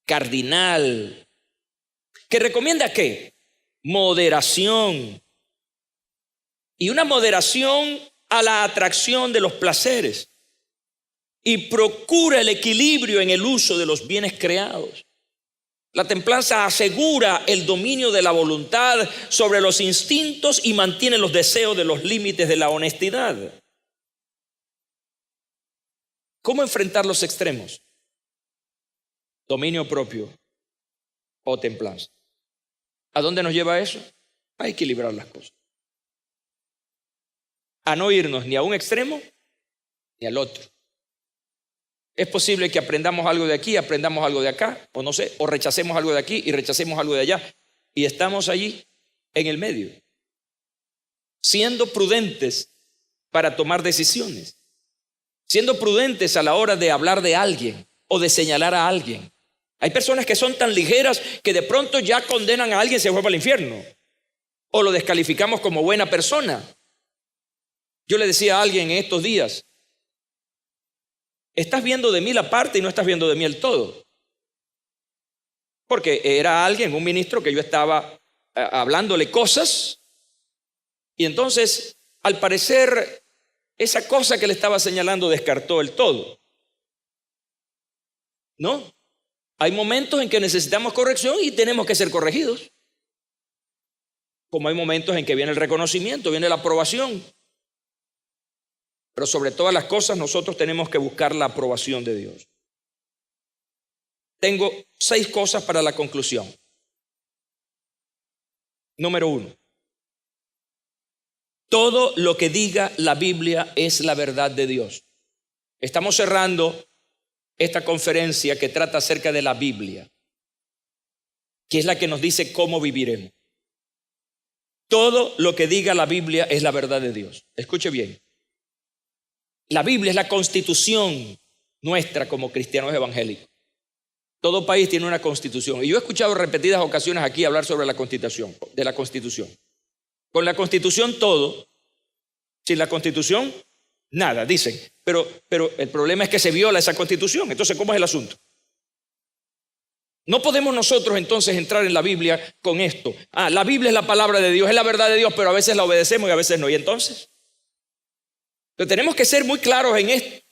cardinal que recomienda ¿qué? Moderación. Y una moderación a la atracción de los placeres. Y procura el equilibrio en el uso de los bienes creados. La templanza asegura el dominio de la voluntad sobre los instintos y mantiene los deseos de los límites de la honestidad. ¿Cómo enfrentar los extremos? Dominio propio o templanza. ¿A dónde nos lleva eso? A equilibrar las cosas. A no irnos ni a un extremo ni al otro. Es posible que aprendamos algo de aquí, aprendamos algo de acá, o no sé, o rechacemos algo de aquí y rechacemos algo de allá. Y estamos allí en el medio, siendo prudentes para tomar decisiones, siendo prudentes a la hora de hablar de alguien o de señalar a alguien. Hay personas que son tan ligeras que de pronto ya condenan a alguien y se fue para el infierno, o lo descalificamos como buena persona. Yo le decía a alguien en estos días: estás viendo de mí la parte y no estás viendo de mí el todo. Porque era alguien, un ministro, que yo estaba hablándole cosas, y entonces al parecer esa cosa que le estaba señalando descartó el todo. ¿No? Hay momentos en que necesitamos corrección y tenemos que ser corregidos. Como hay momentos en que viene el reconocimiento, viene la aprobación. Pero sobre todas las cosas nosotros tenemos que buscar la aprobación de Dios. Tengo 6 cosas para la conclusión. Número 1. Todo lo que diga la Biblia es la verdad de Dios. Estamos cerrando esta conferencia que trata acerca de la Biblia, que es la que nos dice cómo viviremos. Todo lo que diga la Biblia es la verdad de Dios. Escuche bien. La Biblia es la constitución nuestra como cristianos evangélicos. Todo país tiene una constitución. Y yo he escuchado repetidas ocasiones aquí hablar sobre la constitución, de la constitución. Con la constitución todo, sin la constitución nada, dicen. Pero el problema es que se viola esa constitución. Entonces, ¿cómo es el asunto? No podemos nosotros entonces entrar en la Biblia con esto. La Biblia es la palabra de Dios, es la verdad de Dios, pero a veces la obedecemos y a veces no. ¿Y entonces? Entonces tenemos que ser muy claros en esto.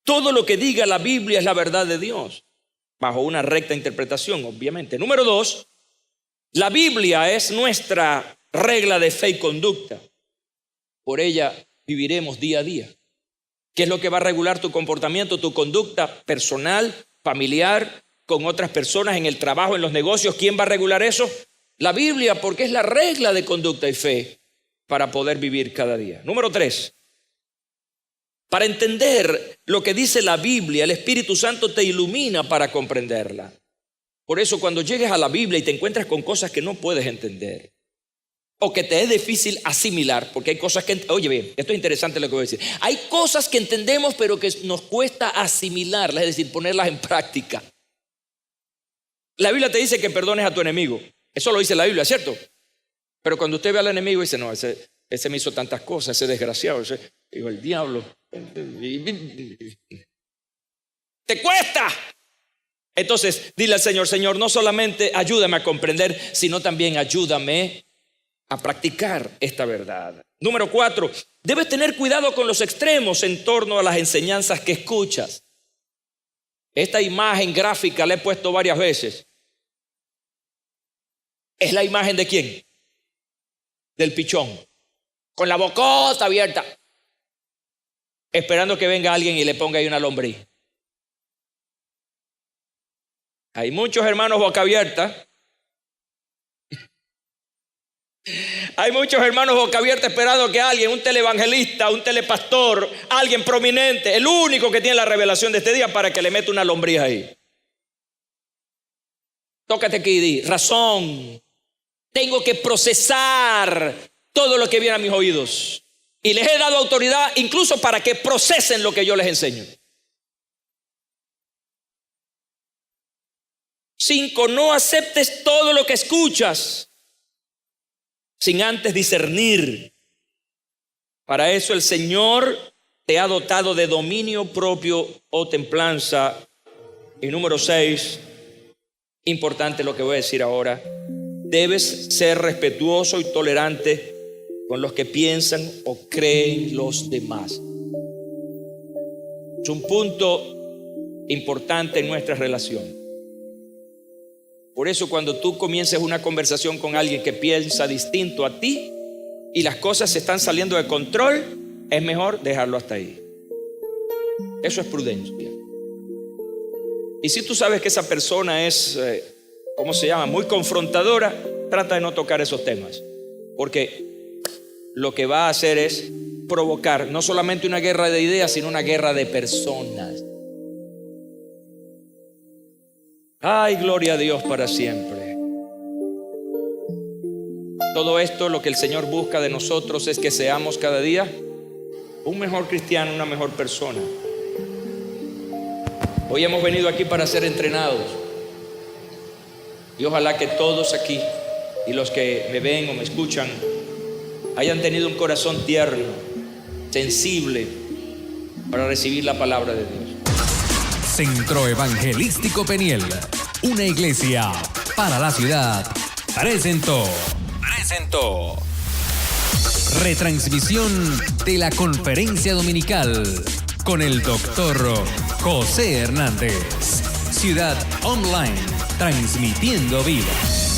Todo lo que diga la Biblia es la verdad de Dios, bajo una recta interpretación, obviamente. Número 2, la Biblia es nuestra regla de fe y conducta. Por ella viviremos día a día. ¿Qué es lo que va a regular tu comportamiento, tu conducta personal, familiar, con otras personas, en el trabajo, en los negocios? ¿Quién va a regular eso? La Biblia, porque es la regla de conducta y fe para poder vivir cada día. Número 3. Para entender lo que dice la Biblia, el Espíritu Santo te ilumina para comprenderla. Por eso cuando llegues a la Biblia y te encuentras con cosas que no puedes entender, o que te es difícil asimilar, porque hay cosas que, oye bien, esto es interesante lo que voy a decir. Hay cosas que entendemos pero que nos cuesta asimilarlas, es decir, ponerlas en práctica. La Biblia te dice que perdones a tu enemigo. Eso lo dice la Biblia, ¿cierto? Pero cuando usted ve al enemigo dice, no, ese me hizo tantas cosas, ese desgraciado, ese hijo del diablo. Te cuesta. Entonces dile al Señor: Señor, no solamente ayúdame a comprender, sino también ayúdame a practicar esta verdad. Número 4, debes tener cuidado con los extremos en torno a las enseñanzas que escuchas. Esta imagen gráfica la he puesto varias veces. ¿Es la imagen de quién? Del pichón, con la bocota abierta, esperando que venga alguien y le ponga ahí una lombriz. Hay muchos hermanos boca abierta. Hay muchos hermanos boca abierta esperando que alguien, un televangelista, un telepastor, alguien prominente, el único que tiene la revelación de este día, para que le meta una lombriz ahí. Tócate aquí y di: razón, tengo que procesar todo lo que viene a mis oídos. Y les he dado autoridad incluso para que procesen lo que yo les enseño. 5, no aceptes todo lo que escuchas sin antes discernir. Para eso el Señor te ha dotado de dominio propio o templanza. Y número 6, importante lo que voy a decir ahora: debes ser respetuoso y tolerante con los que piensan o creen los demás. Es un punto importante en nuestra relación. Por eso cuando tú comiences una conversación con alguien que piensa distinto a ti y las cosas se están saliendo de control, es mejor dejarlo hasta ahí. Eso es prudencia. Y si tú sabes que esa persona es, muy confrontadora, trata de no tocar esos temas. Porque lo que va a hacer es provocar no solamente una guerra de ideas, sino una guerra de personas. Ay, gloria a Dios para siempre. Todo esto, lo que el Señor busca de nosotros es que seamos cada día un mejor cristiano, una mejor persona. Hoy hemos venido aquí para ser entrenados. Y ojalá que todos aquí y los que me ven o me escuchan hayan tenido un corazón tierno, sensible para recibir la palabra de Dios. Centro Evangelístico Peniel, una iglesia para la ciudad, presentó retransmisión de la conferencia dominical con el doctor José Hernández. Ciudad Online, transmitiendo vida.